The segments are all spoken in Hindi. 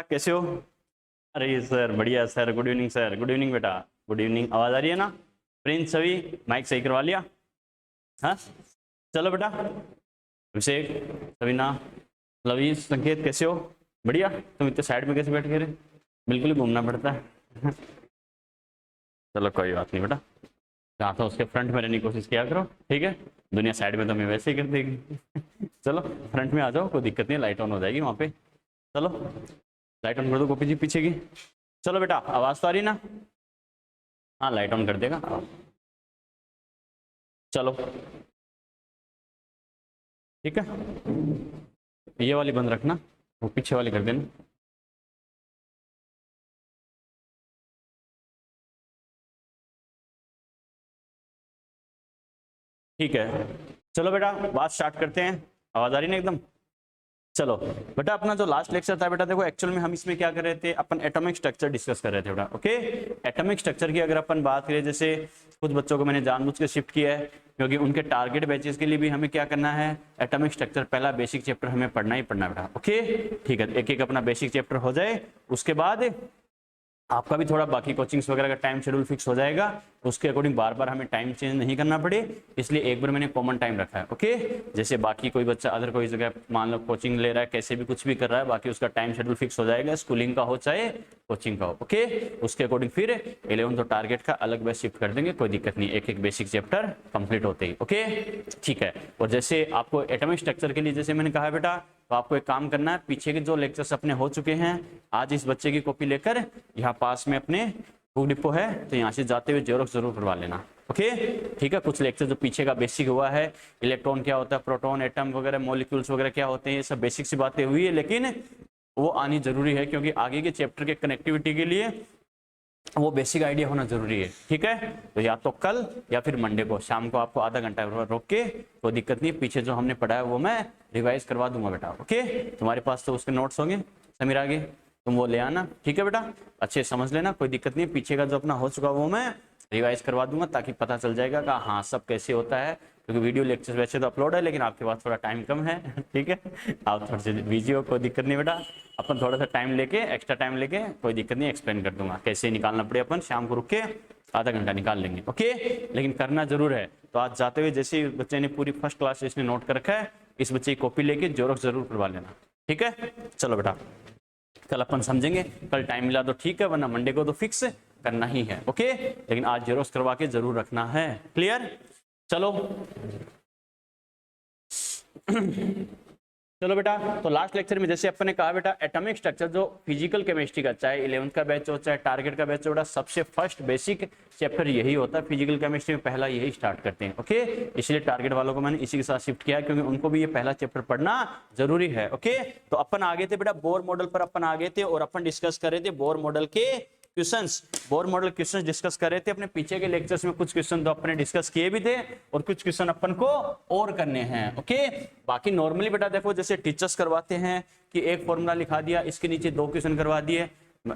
कैसे हो? अरे सर बढ़िया sir, good evening sir. Good evening बेटा, गुड इवनिंग। आवाज़ आ रही है ना? प्रिंस सभी माइक सही करवा लिया? हाँ चलो बेटा। अभिषेक, सवीना, लवी, संकेत कैसे हो? बढ़िया। तुम इतने साइड में कैसे बैठ गए रे? बिल्कुल ही घूमना पड़ता है। चलो कोई बात नहीं बेटा, जहाँ था उसके फ्रंट में रहने की कोशिश किया करो, ठीक है? दुनिया साइड में तो मैं वैसे ही कर देगी। चलो फ्रंट में आ जाओ, कोई दिक्कत नहीं है, लाइट ऑन हो जाएगी वहाँ पे। चलो लाइट ऑन कर दो गोपी जी पीछे की। चलो बेटा, आवाज़ तो आ रही ना? हाँ लाइट ऑन कर देगा। चलो ठीक है, ये वाली बंद रखना, वो पीछे वाली कर देना। ठीक है, चलो बेटा बात स्टार्ट करते हैं। आवाज़ आ रही ना एकदम? चलो बेटा, अपना जो लास्ट लेक्चर था बेटा, देखो एक्चुअल में हम इसमें क्या कर रहे थे, अपन एटॉमिक स्ट्रक्चर डिस्कस कर रहे थे बेटा। ओके, एटॉमिक स्ट्रक्चर की अगर अपन बात करें, जैसे कुछ बच्चों को मैंने जानबूझ के शिफ्ट किया है क्योंकि उनके टारगेट बैचेस के लिए भी हमें क्या करना है, एटॉमिक स्ट्रक्चर पहला बेसिक चैप्टर हमें पढ़ना ही पढ़ना बेटा। ओके ठीक है, एक एक अपना बेसिक चैप्टर हो जाए, उसके बाद आपका भी थोड़ा बाकी कोचिंग्स वगैरह का टाइम शेड्यूल फिक्स हो जाएगा, उसके अकॉर्डिंग बार बार हमें टाइम चेंज नहीं करना पड़े, इसलिए एक बार मैंने कॉमन टाइम रखा है। ओके, जैसे बाकी कोई बच्चा अदर कोई जगह मान लो कोचिंग ले रहा है, कैसे भी कुछ भी कर रहा है, बाकी उसका टाइम शेड्यूल फिक्स हो जाएगा, स्कूलिंग का हो चाहे कोचिंग का हो। ओके, उसके अकॉर्डिंग फिर 11th टारगेट का अलग बैच शिफ्ट कर देंगे, कोई दिक्कत नहीं, एक एक बेसिक चैप्टर कंप्लीट होते ही। ओके ठीक है, और जैसे आपको एटॉमिक स्ट्रक्चर के लिए जैसे मैंने कहा बेटा, तो आपको एक काम करना है, पीछे के जो लेक्चर्स अपने हो चुके हैं, आज इस बच्चे की कॉपी लेकर यहाँ पास में अपने बुक डिपो है, तो यहाँ से जाते हुए जेरोक्स जरूर करवा लेना। ओके ठीक है, कुछ लेक्चर जो पीछे का बेसिक हुआ है, इलेक्ट्रॉन क्या होता है, प्रोटॉन, एटम वगैरह, मॉलिक्यूल्स वगैरह क्या होते हैं, ये सब बेसिक सी बातें हुई है, लेकिन वो आनी जरूरी है क्योंकि आगे के चैप्टर के कनेक्टिविटी के लिए वो बेसिक आइडिया होना जरूरी है। ठीक है, तो या तो कल या फिर मंडे को शाम को आपको आधा घंटा रोक के, कोई दिक्कत नहीं, पीछे जो हमने पढ़ा है वो मैं रिवाइज करवा दूंगा बेटा। ओके, तुम्हारे पास तो उसके नोट्स होंगे समीर, आगे तुम वो ले आना। ठीक है बेटा, अच्छे समझ लेना, कोई दिक्कत नहीं, पीछे का जो अपना हो चुका वो मैं रिवाइज करवा दूंगा, ताकि पता चल जाएगा कि हाँ सब कैसे होता है, क्योंकि वीडियो लेक्चर वैसे तो अपलोड है, लेकिन आपके पास थोड़ा टाइम कम है। ठीक है, आप थोड़े से बिजी हो, कोई दिक्कत नहीं बेटा, अपन थोड़ा सा टाइम लेके, एक्स्ट्रा टाइम लेके, कोई दिक्कत नहीं, एक्सप्लेन कर दूंगा कैसे निकालना पड़े, अपन शाम को रुक के आधा घंटा निकाल लेंगे। ओके, लेकिन करना जरूर है। तो आज जाते हुए जैसे बच्चे ने पूरी फर्स्ट क्लास इसने नोट कर रखा है, इस बच्चे की कॉपी लेके जेरॉक्स जरूर करवा लेना। ठीक है, चलो बेटा कल अपन समझेंगे, कल टाइम मिला तो ठीक है, वरना मंडे को तो फिक्स करना ही है। ओके, लेकिन आज जेरॉक्स करवा के जरूर रखना है। क्लियर? चलो चलो बेटा, तो लास्ट लेक्चर में जैसे अपन ने कहा बेटा, एटॉमिक स्ट्रक्चर जो फिजिकल केमिस्ट्री का, चाहे 11th का बैच हो चाहे टारगेट का बैच हो बेटा, सबसे फर्स्ट बेसिक चैप्टर यही होता है फिजिकल केमिस्ट्री में, पहला यही स्टार्ट करते हैं। ओके, इसलिए टारगेट वालों को मैंने इसी के साथ शिफ्ट किया क्योंकि उनको भी ये पहला चैप्टर पढ़ना जरूरी है। ओके, तो अपन आगे थे बेटा, बोर मॉडल पर अपन आगे थे और अपन डिस्कस कर रहे थे बोर मॉडल के questions, Bohr model questions discuss कर रहे थे। अपने पीछे के लेक्चर्स में कुछ क्वेश्चन तो अपने डिस्कस किए भी थे और कुछ क्वेश्चन अपन को और करने हैं। ओके, बाकी नॉर्मली बेटा देखो, जैसे टीचर्स करवाते हैं कि एक फॉर्मूला लिखा दिया, इसके नीचे 2 क्वेश्चन करवा दिए,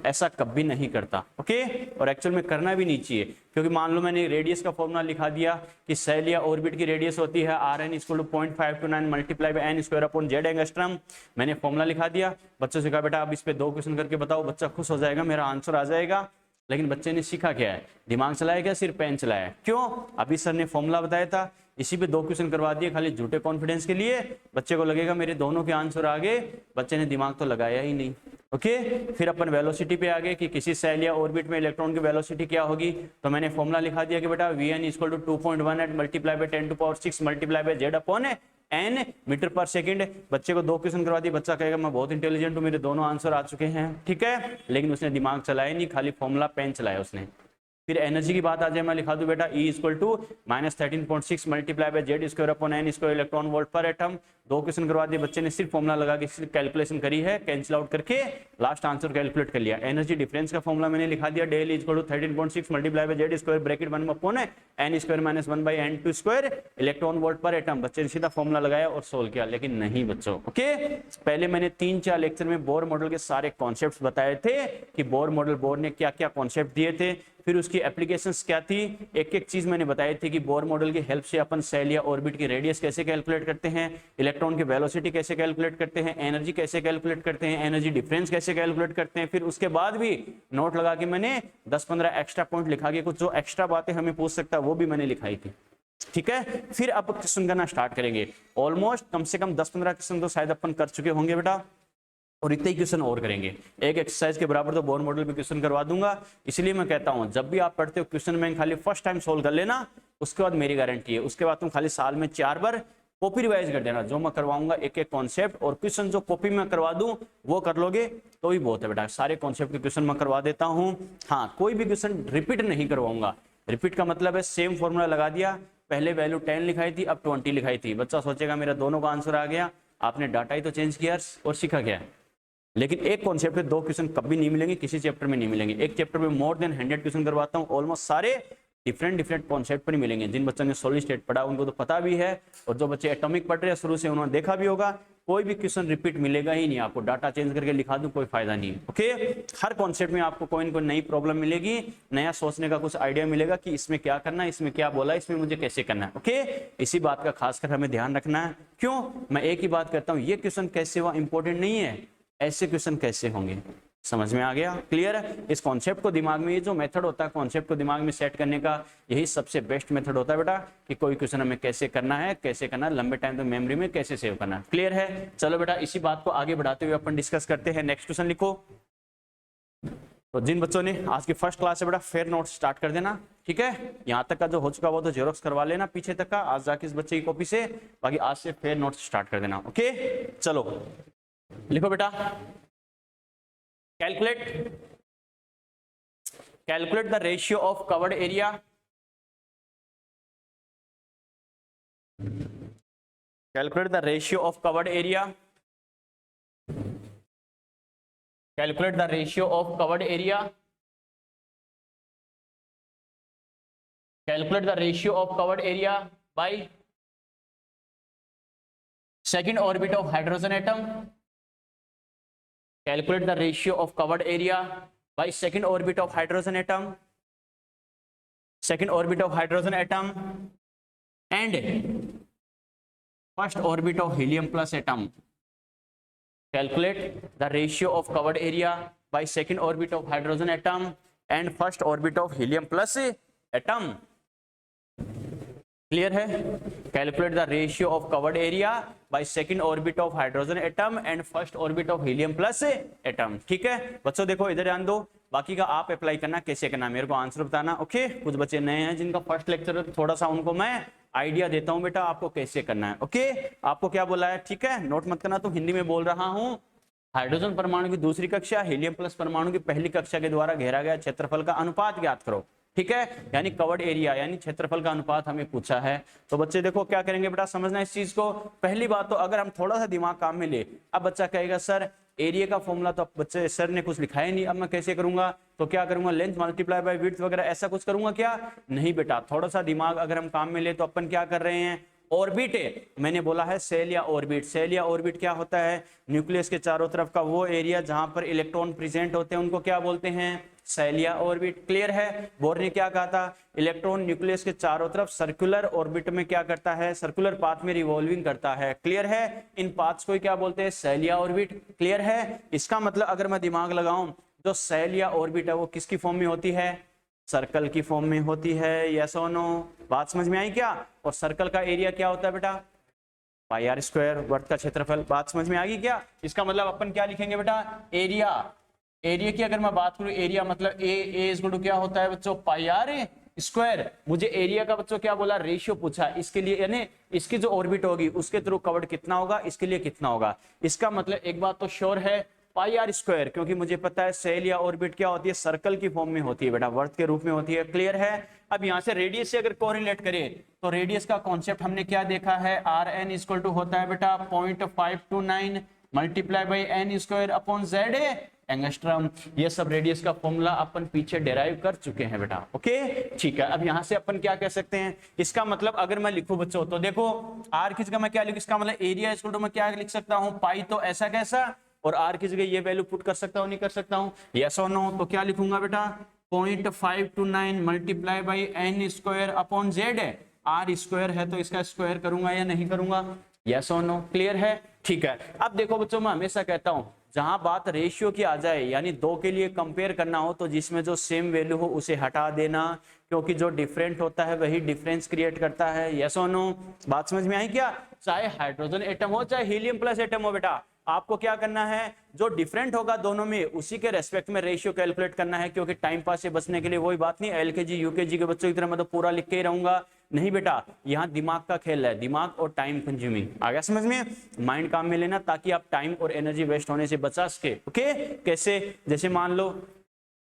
ऐसा कभी नहीं करता। ओके, और एक्चुअल में करना भी नहीं चाहिए, क्योंकि मान लो मैंने रेडियस का फॉर्मूला लिखा दिया कि सेल या ऑर्बिट की रेडियस होती है Rn = 0.529 multiply by n² angstrom. मैंने फॉर्मूला लिखा दिया, बच्चों से कहा बेटा अब इस पे 2 क्वेश्चन करके बताओ, बच्चा खुश हो जाएगा, मेरा आंसर आ जाएगा। लेकिन बच्चे ने सीखा क्या है, दिमाग चलाया क्या, सिर्फ पेन चलाया। क्यों? अभी सर ने फॉर्मूला बताया था, इसी पे 2 क्वेश्चन करवा दिए खाली झूठे कॉन्फिडेंस के लिए, बच्चे को लगेगा मेरे दोनों के आंसर आ गए, बच्चे ने दिमाग तो लगाया ही नहीं। ओके, फिर अपन वेलोसिटी पे आ गए कि किसी सेल या ऑर्बिट में इलेक्ट्रॉन की वेलोसिटी क्या होगी, तो मैंने फॉर्मूला लिखा दिया कि बेटा Vn = 2.18 multiply by 10⁶ multiply by z upon n metre per second. बच्चे को 2 क्वेश्चन करवा दिए, बच्चा कहेगा मैं बहुत इंटेलिजेंट हूं, मेरे दोनों आंसर आ चुके हैं। ठीक है, लेकिन उसने दिमाग चलाया नहीं, खाली फॉर्मूला पेन चलाया उसने। फिर एनर्जी की बात आ जाए, मैं लिखा दूं बेटा E = -13.6 multiply by z² upon n² electron volt per atom. 2 question करवा दिए, बच्चे ने सिर्फ फॉर्मूला लगा के कैलकुलेशन करी है, कैंसिल आउट करके लास्ट आंसर कैलकुलेट कर लिया। एनर्जी डिफरेंस का फॉर्मूला मैंने लिखा दिया, del = 13.6 multiply by z² bracket 1 upon n² - 1 by n² electron volt per atom. बच्चे ने सीधा फॉर्मूला लगाया और सोल्व किया, लेकिन नहीं बच्चों। ओके, पहले मैंने 3-4 लेक्चर में बोर मॉडल के सारे कॉन्सेप्ट्स बताए थे कि बोर मॉडल, बोर ने क्या क्या कॉन्सेप्ट दिए थे, फिर उसकी एप्लीकेशंस क्या थी, एक एक चीज मैंने बताई थी कि बोर मॉडल की हेल्प से अपन सेल या ऑर्बिट की रेडियस कैसे कैलकुलेट करते हैं, इलेक्ट्रॉन की वेलोसिटी कैसे कैलकुलेट करते हैं, एनर्जी कैसे कैलकुलेट करते हैं, एनर्जी डिफरेंस कैसे कैलकुलेट करते हैं। फिर उसके बाद भी नोट लगा के मैंने 10-15 एक्स्ट्रा पॉइंट लिखा के कुछ जो एक्स्ट्रा बातें हमें पूछ सकता है वो भी मैंने लिखाई थी। ठीक है, फिर अब क्वेश्चन करना स्टार्ट करेंगे। ऑलमोस्ट कम से कम 10-15 क्वेश्चन तो शायद अपन कर चुके होंगे बेटा, और इतने ही क्वेश्चन और करेंगे। एक एक्सरसाइज के बराबर तो बोर मॉडल पे क्वेश्चन करवा दूंगा। इसलिए मैं कहता हूं जब भी आप पढ़ते हो क्वेश्चन बैंक खाली फर्स्ट टाइम सोल्व कर लेना, उसके बाद मेरी गारंटी है उसके बाद तुम खाली साल में 4 बार कॉपी रिवाइज कर देना। जो मैं करवाऊंगा एक एक कॉन्सेप्ट और क्वेश्चन जो कॉपी में करवा दूं वो कर लोगे तो ही बहुत है बेटा। सारे कॉन्सेप्ट के क्वेश्चन मैं करवा देता हूं। हाँ, कोई भी क्वेश्चन रिपीट नहीं करवाऊंगा। रिपीट का मतलब है सेम फॉर्मूला लगा दिया, पहले वैल्यू 10 लिखाई थी अब 20 लिखाई थी, बच्चा सोचेगा मेरा दोनों का आंसर आ गया। आपने डाटा ही तो चेंज किया और सीखा क्या है। लेकिन एक कॉन्सेप्ट में 2 क्वेश्चन कभी नहीं मिलेंगे, किसी चैप्टर में नहीं मिलेंगे। एक चैप्टर में मोर देन 100 क्वेश्चन करवाता हूँ, ऑलमोस्ट सारे डिफरेंट कॉन्सेप्ट पर ही मिलेंगे। जिन बच्चों ने सॉलिड स्टेट पढ़ा उनको तो पता भी है, और जो बच्चे एटॉमिक पढ़ रहे हैं शुरू से उन्होंने देखा भी होगा। कोई भी क्वेश्चन रिपीट मिलेगा ही नहीं आपको, डाटा चेंज करके लिखा दूं कोई फायदा नहीं। ओके, हर कॉन्सेप्ट में आपको कोई ना कोई नई प्रॉब्लम मिलेगी, नया सोचने का कुछ आइडिया मिलेगा कि इसमें क्या करना है, इसमें क्या बोला, इसमें मुझे कैसे करना है। ओके, इसी बात का खासकर हमें ध्यान रखना है। क्यों मैं एक ही बात करता हूँ, ये क्वेश्चन कैसे हुआ इंपॉर्टेंट नहीं है, ऐसे क्वेश्चन कैसे होंगे। समझ में आ गया, क्लियर है। इस कॉन्सेप्ट को दिमाग में, ये जो मेथड होता है कॉन्सेप्ट को दिमाग में सेट करने का, यही सबसे बेस्ट मेथड होता है बेटा, कि कोई क्वेश्चन हमें कैसे करना है, कैसे करना है, लंबे टाइम तक मेमोरी में कैसे सेव करना है। क्लियर है। चलो बेटा इसी बात को आगे बढ़ाते हुए अपन डिस्कस करते हैं। नेक्स्ट क्वेश्चन लिखो। तो जिन बच्चों ने आज की फर्स्ट क्लास है बेटा फेयर नोट स्टार्ट कर देना। ठीक है, यहाँ तक का जो हो चुका वो तो जेरोक्स करवा लेना पीछे तक का आज जाके इस बच्चे की कॉपी से, बाकी आज से फेयर नोट स्टार्ट कर देना। ओके, चलो लिखो बेटा। Calculate the ratio of covered area. Calculate the ratio of covered area. Calculate the ratio of covered area. Calculate the ratio of covered area by second orbit of hydrogen atom. Calculate the ratio of covered area by second orbit of hydrogen atom, second orbit of hydrogen atom and first orbit of helium plus atom. Calculate the ratio of covered area by second orbit of hydrogen atom and first orbit of helium plus atom. Clear है। Calculate the ratio of covered area by second orbit of hydrogen atom and first orbit of helium plus atom. ठीक है बच्चों, देखो इधर ध्यान दो, बाकी का आप अप्लाई करना, कैसे करना मेरे को आंसर बताना। ओके, कुछ बच्चे नए हैं जिनका फर्स्ट लेक्चर है, थोड़ा सा उनको मैं आइडिया देता हूं बेटा आपको कैसे करना है। ओके, आपको क्या बोला है, ठीक है नोट मत करना, तो हिंदी में बोल रहा हूं। हाइड्रोजन परमाणु की दूसरी कक्षा, हीलियम प्लस परमाणु की पहली कक्षा के द्वारा घेरा गया क्षेत्रफल का अनुपात ज्ञात करो। ठीक है, यानी कवर्ड एरिया यानी क्षेत्रफल का अनुपात हमें पूछा है। तो बच्चे देखो क्या करेंगे बेटा, समझना इस चीज को। पहली बात तो अगर हम थोड़ा सा दिमाग काम में ले, अब बच्चा कहेगा सर एरिया का फॉर्मूला तो बच्चे सर ने कुछ लिखा ही नहीं, अब मैं कैसे करूंगा, तो क्या करूंगा लेंथ मल्टीप्लाई बाय विड्थ वगैरह ऐसा कुछ करूंगा क्या, नहीं बेटा। थोड़ा सा दिमाग अगर हम काम में ले तो अपन क्या कर रहे हैं, ऑर्बिट है, मैंने बोला है सेल या ऑर्बिट। सेल या ऑर्बिट क्या होता है, न्यूक्लियस के चारों तरफ का वो एरिया जहां पर इलेक्ट्रॉन प्रेजेंट होते हैं उनको क्या बोलते हैं, सेल या ऑर्बिट। क्लियर है। बोर ने क्या कहा था, इलेक्ट्रॉन न्यूक्लियस के चारों तरफ सर्कुलर ऑर्बिट में क्या करता है, सर्कुलर पाथ में रिवॉल्विंग करता है। क्लियर है, इन पाथ्स को क्या बोलते हैं, सेल या ऑर्बिट। क्लियर है। इसका मतलब अगर मैं दिमाग लगाऊं, जो सेल या ऑर्बिट है वो किसकी फॉर्म में होती है, सर्कल की फॉर्म में होती है। यस और नो, बात समझ में आई क्या। और सर्कल का एरिया क्या होता है बेटा, पाई आर स्क्वायर, वर्ग का क्षेत्रफल। बात समझ में आ गई क्या। इसका मतलब अपन क्या लिखेंगे बेटा, एरिया। एरिया की अगर मैं बात करूं, एरिया मतलब ए इज इक्वल टू क्या होता है बच्चों, पाई आर स्क्वायर। मुझे एरिया का बच्चों क्या बोला, रेशियो पूछा, इसके लिए यानी इसकी जो ऑर्बिट होगी उसके थ्रू कवर्ड कितना होगा, इसके लिए कितना होगा। इसका मतलब एक बात तो श्योर है, पाई आर स्क्वायर, क्योंकि मुझे पता है सेल या ऑर्बिट क्या होती है, सर्कल की फॉर्म में होती है बेटा, वर्त के रूप में होती है। क्लियर है। अब यहां से रेडियस से अगर कोरिलेट करें तो रेडियस का कॉन्सेप्ट हमने क्या देखा है, आर एन इक्वल टू होता है बेटा 0.529 multiply by n square upon z angstrom. ये सब रेडियस का फॉर्मूला अपन पीछे डेराइव कर चुके हैं बेटा। ओके ठीक है। अब यहां से अपन क्या कह सकते हैं, इसका मतलब अगर मैं लिखूं बच्चों तो देखो आर की जगह मैं क्या लिखूं, इसका मतलब एरिया इक्वल टू मैं क्या लिख सकता हूं, पाई तो ऐसा कैसा, और आर की जगह ये वैल्यू पुट कर सकता हूं नहीं कर सकता हूं, यस और नो। तो क्या लिखूंगा बेटा, 0.529 multiply by n square upon z है, आर स्क्वायर है तो इसका स्क्वायर करूंगा या नहीं करूंगा, यस और नो, क्लियर है, ठीक है। अब देखो बच्चों, मैं हमेशा कहता हूं जहां बात रेशियो की आ जाए, यानी दो के लिए कंपेयर करना हो, तो जिसमें जो सेम वैल्यू हो उसे हटा देना, क्योंकि जो डिफरेंट होता है वही डिफरेंस क्रिएट करता है, यस और नो, बात समझ में आई क्या? चाहे हाइड्रोजन एटम हो चाहे हीलियम प्लस एटम हो बेटा, आपको क्या करना है, जो डिफरेंट होगा दोनों में उसी के रेस्पेक्ट में रेशियो कैलकुलेट करना है, क्योंकि टाइम पास से बचने के लिए वही बात नहीं, एलकेजी यूकेजी के बच्चों की तरह मैं तो पूरा लिख के ही रहूंगा, नहीं बेटा, यहाँ दिमाग का खेल है, दिमाग और टाइम कंज्यूमिंग, आ गया समझ में, माइंड काम में लेना ताकि आप टाइम और एनर्जी वेस्ट होने से बचा सके, ओके। कैसे? जैसे मान लो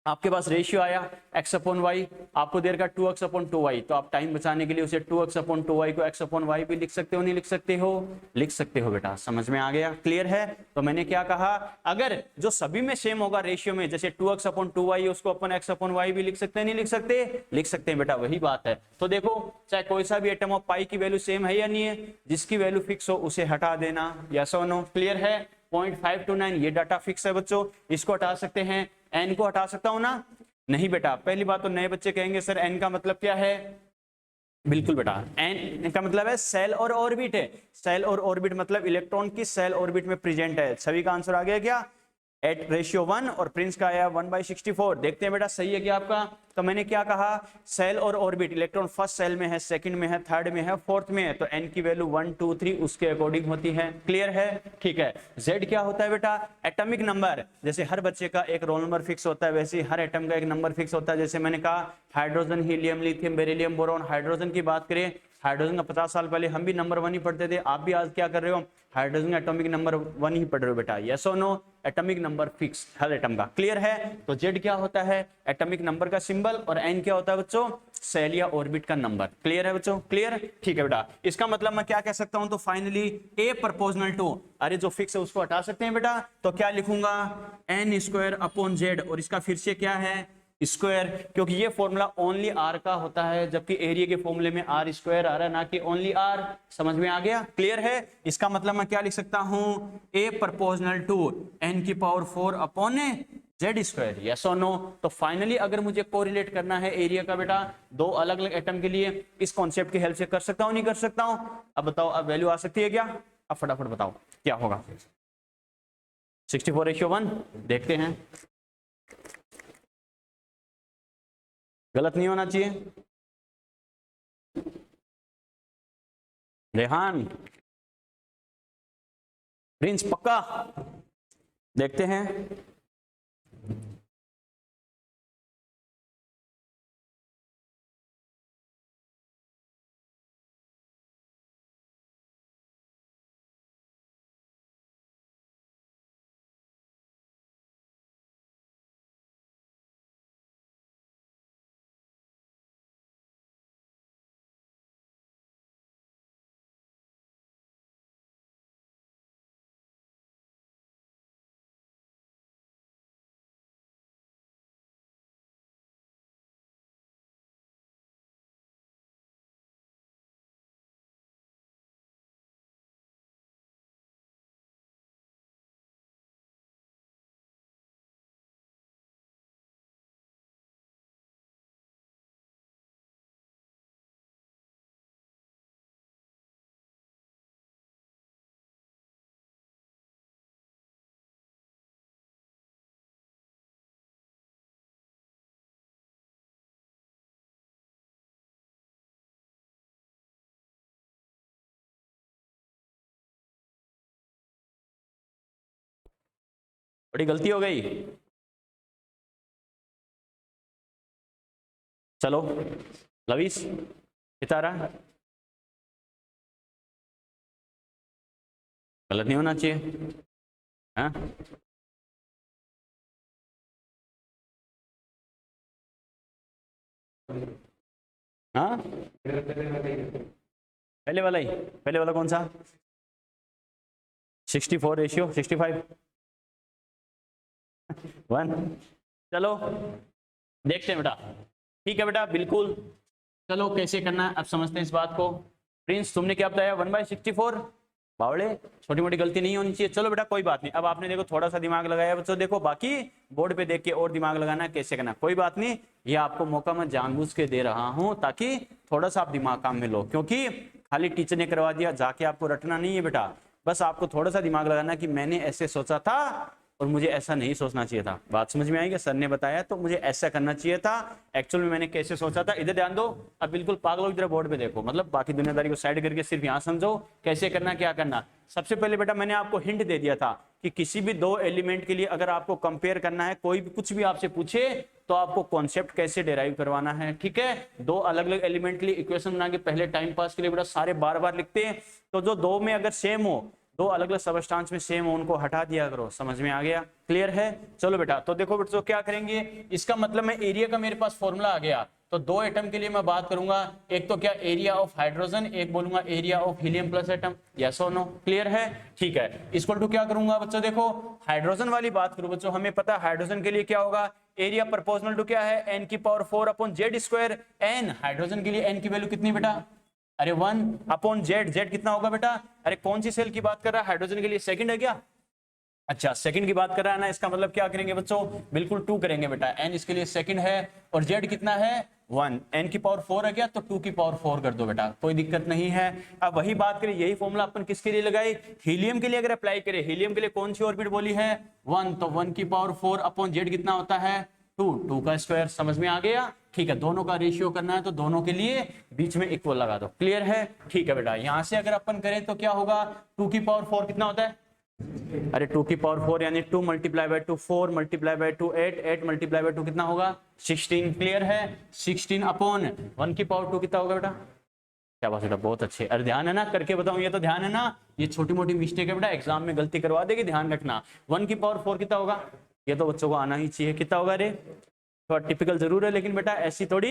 आपके पास रेशियो आया x अपॉन वाई, आपको देर का 2x अपॉन 2y, तो आप टाइम बचाने के लिए उसे 2x अपॉन 2y को x अपॉन y भी लिख सकते हो, नहीं लिख सकते हो? लिख सकते हो बेटा, समझ में आ गया, क्लियर है? तो मैंने क्या कहा, अगर जो सभी में सेम होगा रेशियो में, जैसे 2x अपॉन 2y उसको अपन x अपॉन y भी लिख सकते हैं, नहीं लिख सकते? लिख सकते हैं बेटा, वही बात है। तो देखो, चाहे कोई सा भी एटम हो, पाई की वैल्यू सेम है या नहीं है, जिसकी वैल्यू फिक्स हो उसे हटा देना, यस और नो, क्लियर है? 0.529 ये डाटा फिक्स है बच्चों, इसको हटा सकते हैं, एन को हटा सकता हूं ना? नहीं बेटा, पहली बात तो नए बच्चे कहेंगे सर एन का मतलब क्या है, बिल्कुल बेटा, एन का मतलब है सेल और ऑर्बिट है, सेल और ऑर्बिट मतलब इलेक्ट्रॉन की सेल ऑर्बिट में प्रेजेंट है, सभी का आंसर आ गया क्या? एट रेशियो 1 और प्रिंस का आया 1/64, देखते हैं बेटा सही है क्या आपका? तो मैंने क्या कहा, सेल और ऑर्बिट, इलेक्ट्रॉन फर्स्ट सेल में है, सेकंड में है, थर्ड में है, फोर्थ में है, तो एन की वैल्यू 1 2 3 उसके अकॉर्डिंग होती है, क्लियर है? ठीक है। जेड क्या होता है बेटा? एटॉमिक नंबर, जैसे हर बच्चे का एक रोल नंबर फिक्स होता है, वैसे हर एटम का एक नंबर फिक्स होता है, जैसे मैंने कहा hydrogen, helium, lithium, beryllium, boron, hydrogen की बात करें, हाइड्रोजन का 50 साल पहले हम भी नंबर 1 ही पढ़ते थे, आप भी आज क्या कर रहे हो, हाइड्रोजन एटॉमिक नंबर 1 ही पढ़ रहे हो बेटा, यस और नो, एटॉमिक नंबर फिक्स हर एटम का, क्लियर है? तो जेड क्या होता है? एटॉमिक नंबर का सिंबल, और एन क्या होता है बच्चों? सेल या ऑर्बिट का नंबर, क्लियर है बच्चों? क्लियर, ठीक है बेटा। इसका मतलब मैं क्या कह सकता हूं, तो फाइनली ए प्रोपोर्शनल टू, अरे जो फिक्स है उसको हटा सकते हैं बेटा, तो क्या लिखूंगा, एन स्क्वायर अपॉन जेड, और इसका फिर से क्या है, स्क्वायर, क्योंकि ये फॉर्मूला ओनली आर का होता है, जबकि एरिया के फॉर्मूले में आर स्क्वायर आ रहा है, ना कि ओनली आर, समझ में आ गया, क्लियर है? इसका मतलब मैं क्या लिख सकता हूं, ए प्रोपोर्शनल टू एन की power 4 upon Z square, yes और नो। तो फाइनली अगर मुझे कोरिलेट करना है एरिया का बेटा दो अलग अलग एटम के लिए, इस कॉन्सेप्ट की हेल्प से कर सकता हूं, नहीं कर सकता हूं? अब बताओ, अब वैल्यू आ सकती है क्या? अब फटाफट बताओ क्या होगा। 64:1 देखते हैं, गलत नहीं होना चाहिए। रेहान, प्रिंस, पक्का? देखते हैं, बड़ी गलती हो गई। चलो लवीस, सितारा, गलत नहीं होना चाहिए, हाँ? हाँ, पहले वाला ही, पहले वाला कौन सा? 64:65 1। चलो देखते हैं बेटा, ठीक है बेटा, बिल्कुल। चलो कैसे करना है अब समझते हैं इस बात को। प्रिंस तुमने क्या बताया, 1/64, बावड़े, छोटी मोटी गलती नहीं होनी चाहिए। चलो बेटा कोई बात नहीं, अब आपने देखो थोड़ा सा दिमाग लगाया बच्चों, देखो बाकी बोर्ड पे देख के और दिमाग लगाना है कैसे करना, कोई बात नहीं, ये आपको मौका मैं जानबूझ के दे रहा हूं ताकि थोड़ा सा आप दिमाग काम में लो, क्योंकि खाली टीचर ने करवा दिया जाके आपको रटना नहीं है बेटा, बस आपको थोड़ा सा दिमाग लगाना कि मैंने ऐसे सोचा था और मुझे ऐसा नहीं सोचना चाहिए था। बात समझ में आएगी? सर ने बताया तो मुझे ऐसा करना चाहिए था, एक्चुअल में मैंने कैसे सोचा था। इधर ध्यान दो, अब बिल्कुल पागलों की तरह बोर्ड पे देखो, मतलब बाकी दुनियादारी को साइड करके सिर्फ यहाँ समझो कैसे करना क्या करना। सबसे पहले बेटा मैंने आपको हिंट दे दिया था कि किसी भी दो एलिमेंट के लिए अगर आपको कंपेयर करना है, कोई भी कुछ भी आपसे पूछे तो आपको कॉन्सेप्ट कैसे डेराइव करवाना है, ठीक है। दो अलग अलग एलिमेंट के लिए इक्वेशन बना के पहले टाइम पास के लिए बेटा सारे बार बार लिखते हैं, तो जो दो में अगर सेम हो, दो अलग अलग सबस्टांस में सेम हो, उनको हटा दिया करो। समझ में आ गया? क्लियर है? चलो बेटा, तो देखो बेटा क्या करेंगे, इसका मतलब मैं एरिया का मेरे पास फॉर्मूला आ गया, तो दो एटम के लिए मैं बात करूंगा, एक तो क्या एरिया ऑफ हाइड्रोजन, एक बोलूंगा area of helium plus atom. Yes और नो? क्लियर है? ठीक है, इक्वल टू क्या करूंगा बच्चों, देखो हाइड्रोजन वाली बात करूं बच्चों, हमें पता है हाइड्रोजन के लिए क्या होगा, एरिया प्रोपोर्शनल टू क्या है, n की power 4 upon Z square. n hydrogen के लिए n की वैल्यू कितनी बेटा, अरे 1 अपॉन जेड, जेड कितना होगा बेटा, अरे कौन सी सेल की बात कर रहा है, हाइड्रोजन के लिए सेकंड है क्या, अच्छा सेकंड की बात कर रहा है ना, इसका मतलब क्या करेंगे बच्चों, बिल्कुल 2 करेंगे बेटा, n इसके लिए सेकंड है और z कितना है 1, n की पावर 4 है क्या, तो 2 की पावर 4 कर दो बेटा, कोई दिक्कत नहीं है। अब वही बात करें, यही फॉर्मूला अपन किसके लिए लगाए, हीलियम के लिए अगर अप्लाई करें, हीलियम के लिए कौन सी ऑर्बिट बोली है 1, तो 1 की पावर 4 अपॉन z कितना होता है 2, 2 का स्क्वायर। समझ में आ गया? ठीक है, दोनों का रेशियो करना है तो दोनों के लिए बीच में इक्वल लगा दो। क्लियर है? ठीक है बेटा, यहां से अगर अपन करें तो क्या होगा, 2 की पावर 4 कितना होता है, अरे 2 की पावर 4 यानी 2 multiply bye 2 4 multiply by 2 8, 8 multiply by 2 कितना होगा 16। क्लियर है? 16 अपॉन 1 की पावर 2 कितना होगा बेटा, क्या बात है बेटा, बहुत अच्छे। अरे ध्यान है ना, करके बताऊं, ये तो ध्यान है ना, ये छोटी मोटी मिस्टेक है बेटा, एग्जाम में गलती करवा देगी, ध्यान रखना। 1 की पावर 4 कितना होगा, ये तो बच्चों को आना ही चाहिए, कितना होगा, अरे थोड़ा टिपिकल जरूर है लेकिन बेटा ऐसी थोड़ी,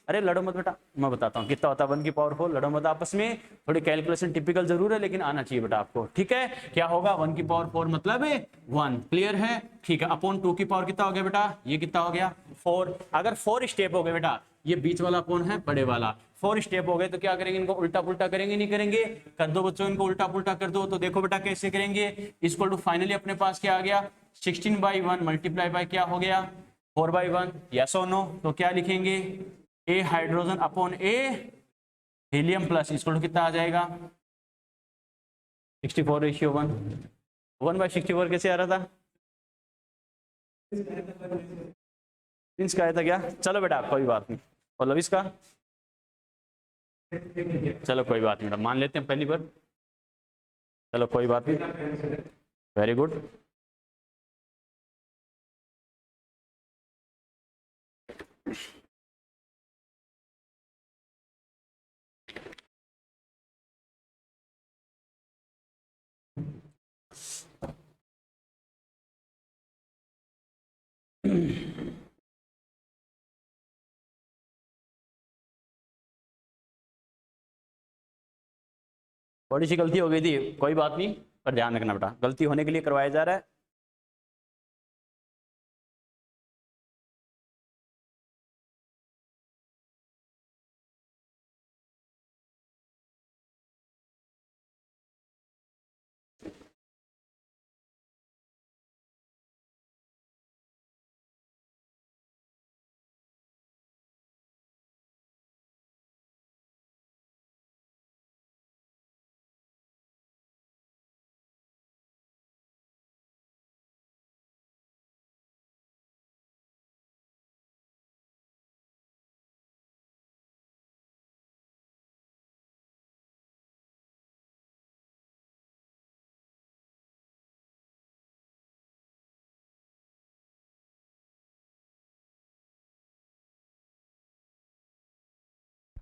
अरे लड़ो मत बेटा, मैं बताता हूँ कितना होता है 1 की पावर 4, लड़ो मत आपस में, थोड़ी कैलकुलेशन टिपिकल जरूर है लेकिन आना चाहिए बेटा आपको, ठीक है। क्या होगा 1 की पावर 4 मतलब 1। क्लियर है? ठीक है, अपॉन 2 की पावर कितना हो गया बेटा, ये कितना हो गया 4। अगर 4 स्टेप हो गए बेटा, ये बीच वाला कौन है, बड़े वाला, 4 स्टेप हो गए तो क्या करेंगे, इनको उल्टा पुल्टा करेंगे, नहीं करेंगे, कर दो बच्चों, इनको उल्टा पुल्टा कर दो। तो देखो बेटा कैसे करेंगे, इक्वल टू फाइनली अपने पास क्या आ गया 16/1 मल्टीप्लाई बाय क्या हो गया 4/1। यस और नो? तो क्या लिखेंगे, A hydrogen upon A helium plus equal to कितना आ जाएगा 64:1। 1/64 कैसे आ रहा था, इसका आया था क्या, चलो बेटा कोई बात नहीं, मतलब इसका चलो कोई बात नहीं, मान लेते हैं पहली बार, चलो कोई बात नहीं, वेरी गुड। थोड़ी सी गलती हो गई थी, कोई बात नहीं, पर ध्यान रखना बेटा, गलती होने के लिए करवाया जा रहा है।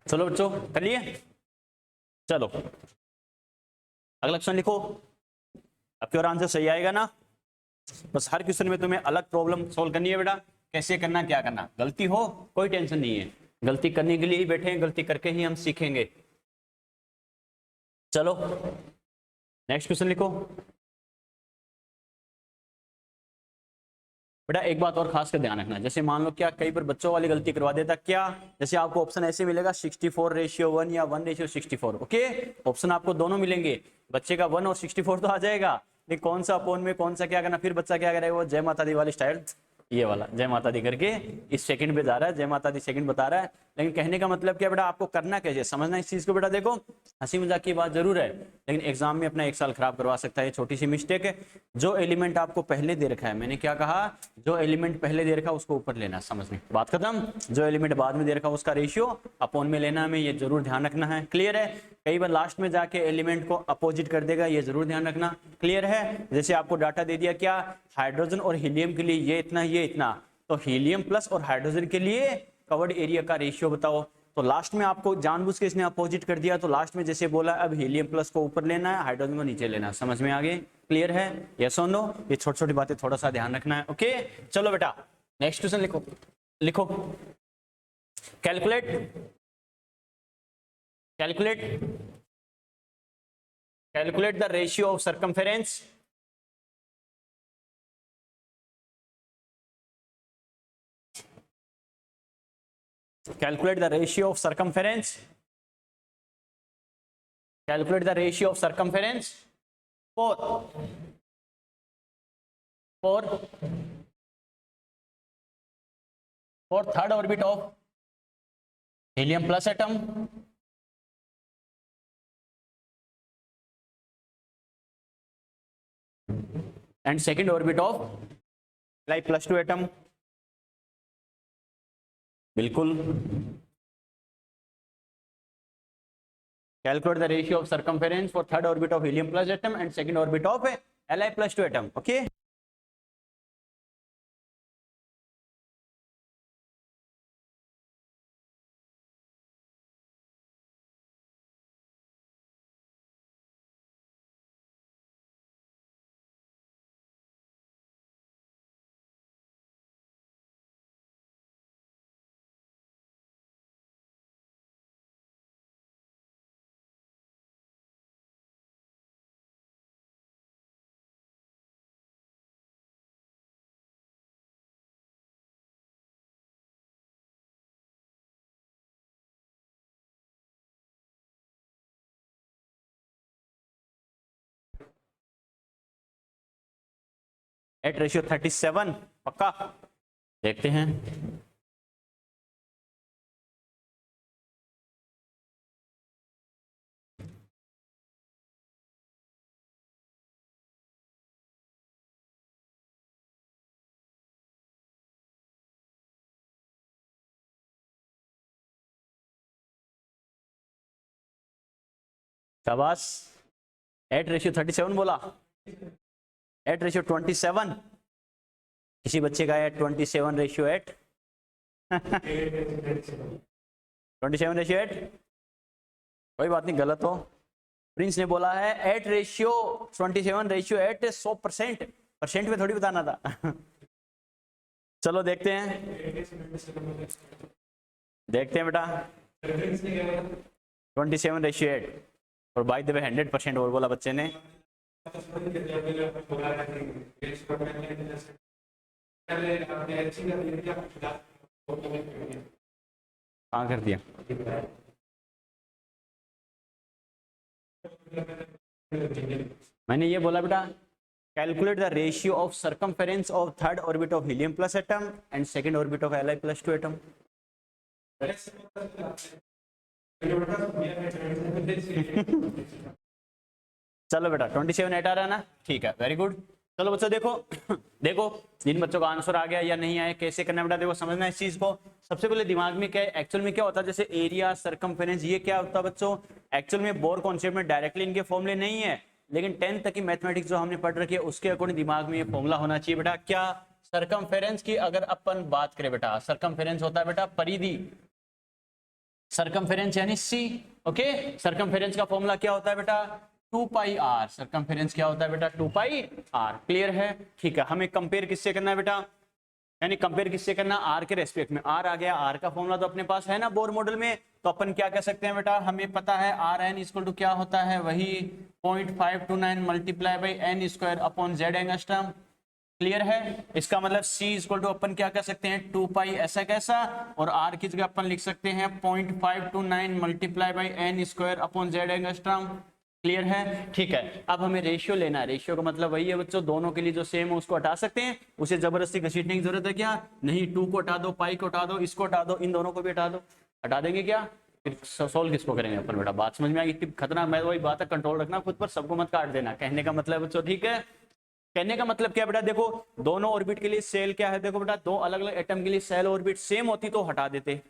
चलो बच्चों कर लिए, चलो अगला क्वेश्चन लिखो, आपके और आंसर सही आएगा ना। बस हर क्वेश्चन में तुम्हें अलग प्रॉब्लम सॉल्व करनी है बेटा, कैसे करना क्या करना, गलती हो कोई टेंशन नहीं है, गलती करने के लिए ही बैठे हैं, गलती करके ही हम सीखेंगे। चलो नेक्स्ट क्वेश्चन लिखो, बेटा एक बात और खास कर ध्यान रखना, जैसे मान लो क्या कई बार बच्चों वाली गलती करवा देता क्या, जैसे आपको ऑप्शन ऐसे मिलेगा 64:1 या 1:64। ओके, ऑप्शन आपको दोनों मिलेंगे, बच्चे का 1 और 64 तो आ जाएगा, लेकिन कौन सा अपोन में कौन सा क्या करना, फिर बच्चा क्या करेगा, वो जय माता दी वाली स्टाइल, ये वाला जय माता दी करके इस सेकंड पे जा रहा है, जय माता दी सेकंड बता रहा है। लेकिन कहने का मतलब क्या बेटा, आपको करना कैसे, समझना इस चीज को बेटा। देखो हंसी मजाक की बात जरूर है, लेकिन एग्जाम में अपना 1 साल खराब करवा सकता है, छोटी सी मिस्टेक है। जो एलिमेंट आपको पहले दे रखा है, मैंने क्या कहा, जो एलिमेंट पहले दे रखा है उसको ऊपर लेना, समझने बात खत्म। जो एलिमेंट बाद में दे रखा है उसका रेशियो अपोन में लेना, हमें ये जरूर ध्यान रखना है। क्लियर है? कई बार लास्ट में जाके एलिमेंट को अपोजिट कर देगा, ये जरूर ध्यान रखना। क्लियर है? जैसे आपको डाटा दे दिया क्या, हाइड्रोजन और हीलियम के लिए ये इतना ये इतना, तो हीलियम प्लस और हाइड्रोजन के लिए कवर्ड एरिया का रेशियो बताओ। तो लास्ट में आपको जानबूझ के इसने अपोजिट कर दिया, तो लास्ट में जैसे बोला अब हीलियम प्लस को ऊपर लेना है, हाइड्रोजन को नीचे लेना है। समझ में आ गए? क्लियर है? यस और नो? ये छोटी छोटी बातें थोड़ा सा ध्यान रखना है। ओके चलो बेटा नेक्स्ट क्वेश्चन लिखो, लिखो calculate, calculate, calculate the ratio of circumference, calculate the ratio of circumference, calculate the ratio of circumference for third orbit of helium plus atom and second orbit of Li plus 2 atom। बिल्कुल, calculate the ratio of circumference for third orbit of helium plus atom and second orbit of Li plus 2 atom। okay, at ratio 37 पक्का, देखते हैं। शाबाश, 8 रेशियो 37 बोला, 8 रेशियो 27, किसी बच्चे का है 27 रेशियो 8 27 रेशियो 8, कोई बात नहीं, गलत हो। प्रिंस ने बोला है 8 रेशियो 27 रेशियो 8 100%, परसेंट में थोड़ी बताना था चलो देखते हैं, देखते हैं बेटा 27 रेशियो 8 और बाय द वे 100% और बोला बच्चे ने। कहाँ कर दिया? मैंने ये बोला बेटा calculate the ratio of circumference of third orbit of helium plus atom and second orbit of Li plus 2 atom. चलो बेटा 27 8 आ रहा है ना, ठीक है, वेरी गुड। चलो बच्चों देखो देखो जिन बच्चों का आंसर आ गया या नहीं आया कैसे करना बेटा, देखो समझना इस चीज को। सबसे पहले दिमाग में क्या है, एक्चुअल में क्या होता है, जैसे एरिया सर्कमफेरेंस ये क्या होता है बच्चों, एक्चुअल में बोर कॉन्सेप्ट में डायरेक्टली इनके फॉर्मूले नहीं है, लेकिन 10th तक की मैथमेटिक्स जो हमने पढ़ रखी है उसके अकॉर्डिंग दिमाग में ये फॉर्मूला होना चाहिए बेटा। क्या सर्कमफेरेंस की अगर अपन बात करें बेटा, सर्कमफेरेंस होता है बेटा परिधि, सर्कमफेरेंस यानी सी। ओके, सर्कमफेरेंस का फॉर्मूला क्या होता है बेटा 2 पाई आर, सर्कमफेरेंस क्या होता है बेटा 2 पाई आर। क्लियर है? ठीक है, हमें कंपेयर किससे करना है बेटा, यानी कंपेयर किससे करना, आर के रेस्पेक्ट में। आर आ गया, आर का फॉर्मूला तो अपने पास है ना बोर मॉडल में, तो अपन क्या कह सकते हैं बेटा, हमें पता है आर एन इक्वल टू क्या होता है, वही 0.529 multiply by n square upon z angstrom. Clear है। इसका मतलब C इक्वल टू अपन क्या कर सकते हैं 2 पाई ऐसा कैसा, और R की जगह अपन लिख सकते हैं 0.529 multiply by n square upon z angstrom. Clear है, ठीक है। अब हमें रेशियो लेना है, रेशियो का मतलब वही है बच्चों, दोनों के लिए जो सेम है उसको हटा सकते हैं, उसे जबरदस्ती घसीटने की जरूरत है क्या नहीं। 2 को हटा दो, पाई को हटा दो, इसको हटा दो, इन दोनों को भी हटा दो, हटा देंगे क्या, फिर सोल्व किसको करेंगे अपन बेटा। बात समझ में आ गई, इतनी खतरनाक, मैं वही बात है, कंट्रोल रखना खुद पर, सबको मत काट देना, कहने का मतलब बच्चों, ठीक है। कहने का मतलब क्या बेटा, देखो दोनों ऑर्बिट के लिए सेल क्या है, देखो बेटा दो अलग अलग एटम के लिए सेल ऑर्बिट सेम होती तो हटा देते,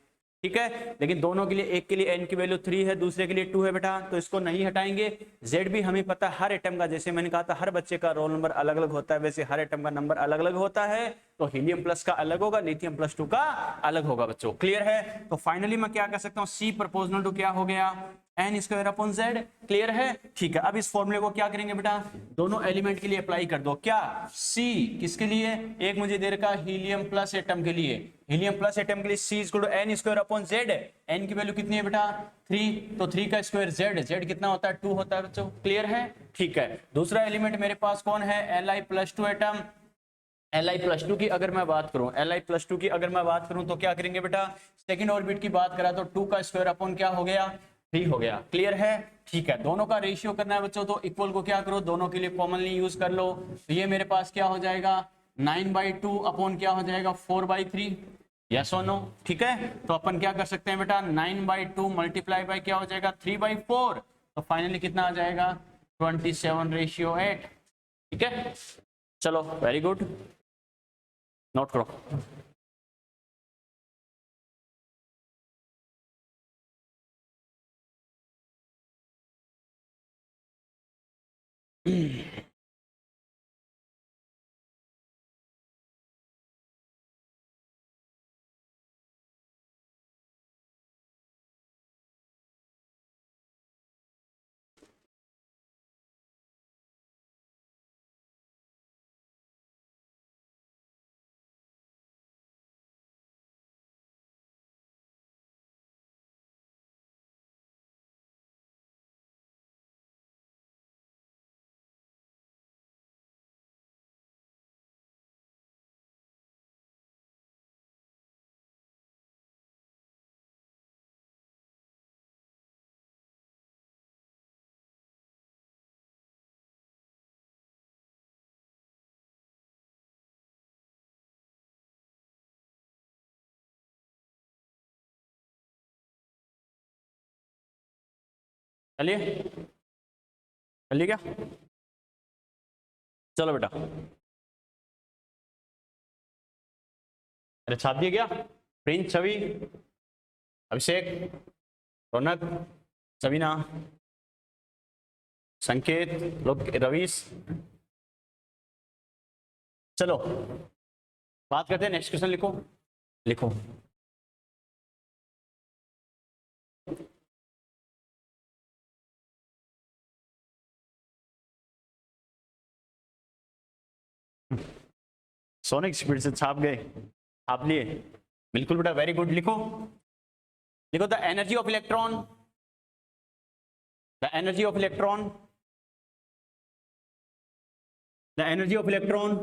ठीक है, लेकिन दोनों के लिए, एक के लिए n की वैल्यू 3 है, दूसरे के लिए 2 है बेटा, तो इसको नहीं हटाएंगे। z भी हमें पता है, हर एटम का, जैसे मैंने कहा था हर बच्चे का रोल नंबर अलग अलग होता है, वैसे हर एटम का नंबर अलग अलग होता है, तो हीलियम प्लस का अलग होगा, लिथियम प्लस 2 का अलग होगा बच्चों। क्लियर है, तो फाइनली मैं क्या कर सकता हूँ, C प्रोपोर्शनल टू क्या हो गया n square upon z। Clear है, ठीक है। अब इस फॉर्मूले को क्या करेंगे बेटा, दोनों एलिमेंट के लिए अप्लाई कर दो, क्या C किसके लिए, एक मुझे दे रखा हीलियम प्लस एटम के लिए, हीलियम प्लस एटम के लिए C equal to n square upon z, n की वैल्यू कितनी है बेटा 3, तो 3 का स्क्वायर z कितना होता है 2 होता है बच्चों। क्लियर है, ठीक है। दूसरा एलिमेंट मेरे पास कौन है, Li+2 एटम, Li+2 की अगर मैं बात करूं, Li+2 की अगर मैं बात करूं तो क्या करेंगे बेटा, सेकंड ऑर्बिट की बात करा तो 2 का स्क्वायर अपॉन क्या हो गया 3 हो गया। क्लियर है, ठीक है। दोनों का रेशियो करना है बच्चों, तो इक्वल को क्या करो, दोनों के लिए कॉमनली यूज कर लो, तो ये मेरे पास क्या हो जाएगा 9/2 अपॉन क्या हो जाएगा 4/3, यस और नो, ठीक है। तो अपन क्या कर सकते हैं बेटा 9/2 मल्टीप्लाई बाय क्या हो जाएगा 3/4, तो फाइनली कितना आ जाएगा 27/8, ठीक है। चलो वेरी गुड, नोट करो। चलिए, चलिए क्या, चलो बेटा, अरे छाप दिया क्या, प्रिंस, छवि, अभिषेक, रौनक, सबीना, संकेत, लोग, रवीश। चलो बात करते हैं, नेक्स्ट क्वेश्चन लिखो, लिखो। सोने की स्पीड से छाप गए, छाप लिए, बिल्कुल बेटा, वेरी गुड। लिखो, लिखो, the energy of electron, the energy of electron, the energy of electron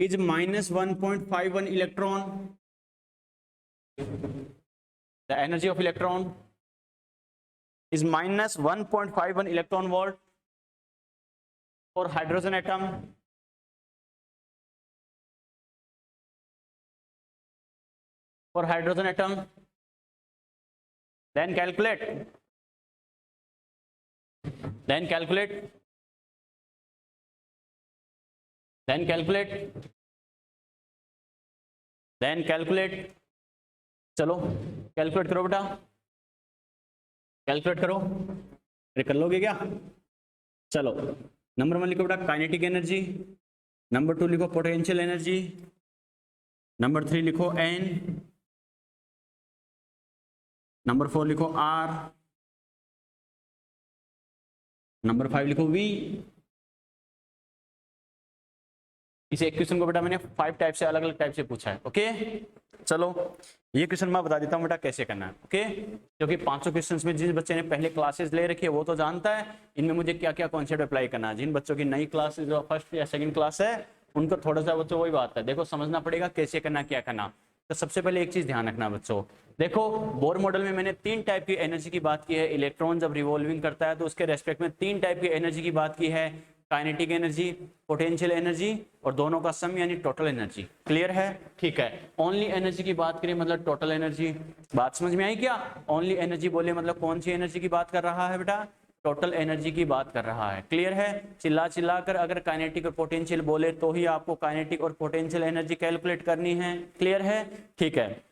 is -1.51 electron, the energy of electron is -1.51 electron volt for hydrogen atom, for hydrogen atom. Then calculate, then calculate, then calculate, then calculate. चलो कैलकुलेट करो बेटा, कैलकुलेट करो, अरे कर लोगे क्या। चलो नंबर 1 लिखो बेटा काइनेटिक एनर्जी, नंबर 2 लिखो पोटेंशियल एनर्जी, नंबर 3 लिखो एन, नंबर 4 लिखो आर, नंबर 5 लिखो वी। इस एक क्वेश्चन को बेटा मैंने 5 टाइप से, अलग अलग टाइप से पूछा है, ओके। चलो ये क्वेश्चन मैं बता देता हूँ बेटा कैसे करना है, ओके। क्योंकि 500 क्वेश्चंस में जिस बच्चे ने पहले क्लासेस ले रखी है वो तो जानता है इनमें मुझे क्या क्या कॉन्सेप्ट अप्लाई करना है। जिन बच्चों की नई क्लास फर्स्ट या सेकंड क्लास है उनको थोड़ा सा बच्चों वही बात है, देखो समझना पड़ेगा कैसे करना क्या करना। तो सबसे पहले एक चीज ध्यान रखना बच्चों, देखो बोर मॉडल में मैंने 3 टाइप की एनर्जी की बात की है। इलेक्ट्रॉन जब रिवॉल्विंग करता है तो उसके रेस्पेक्ट में 3 टाइप की एनर्जी की बात की है, काइनेटिक एनर्जी, पोटेंशियल एनर्जी और दोनों का सम यानी टोटल एनर्जी। क्लियर है? ठीक है। ओनली एनर्जी की बात करें मतलब टोटल एनर्जी। बात समझ में आई क्या? ओनली एनर्जी बोले मतलब कौन सी एनर्जी की बात कर रहा है बेटा? टोटल एनर्जी की बात कर रहा है। क्लियर है? चिल्ला चिल्ला कर अगर काइनेटिक और पोटेंशियल बोले तो ही आपको काइनेटिक और पोटेंशियल एनर्जी कैलकुलेट करनी है। क्लियर है? ठीक है,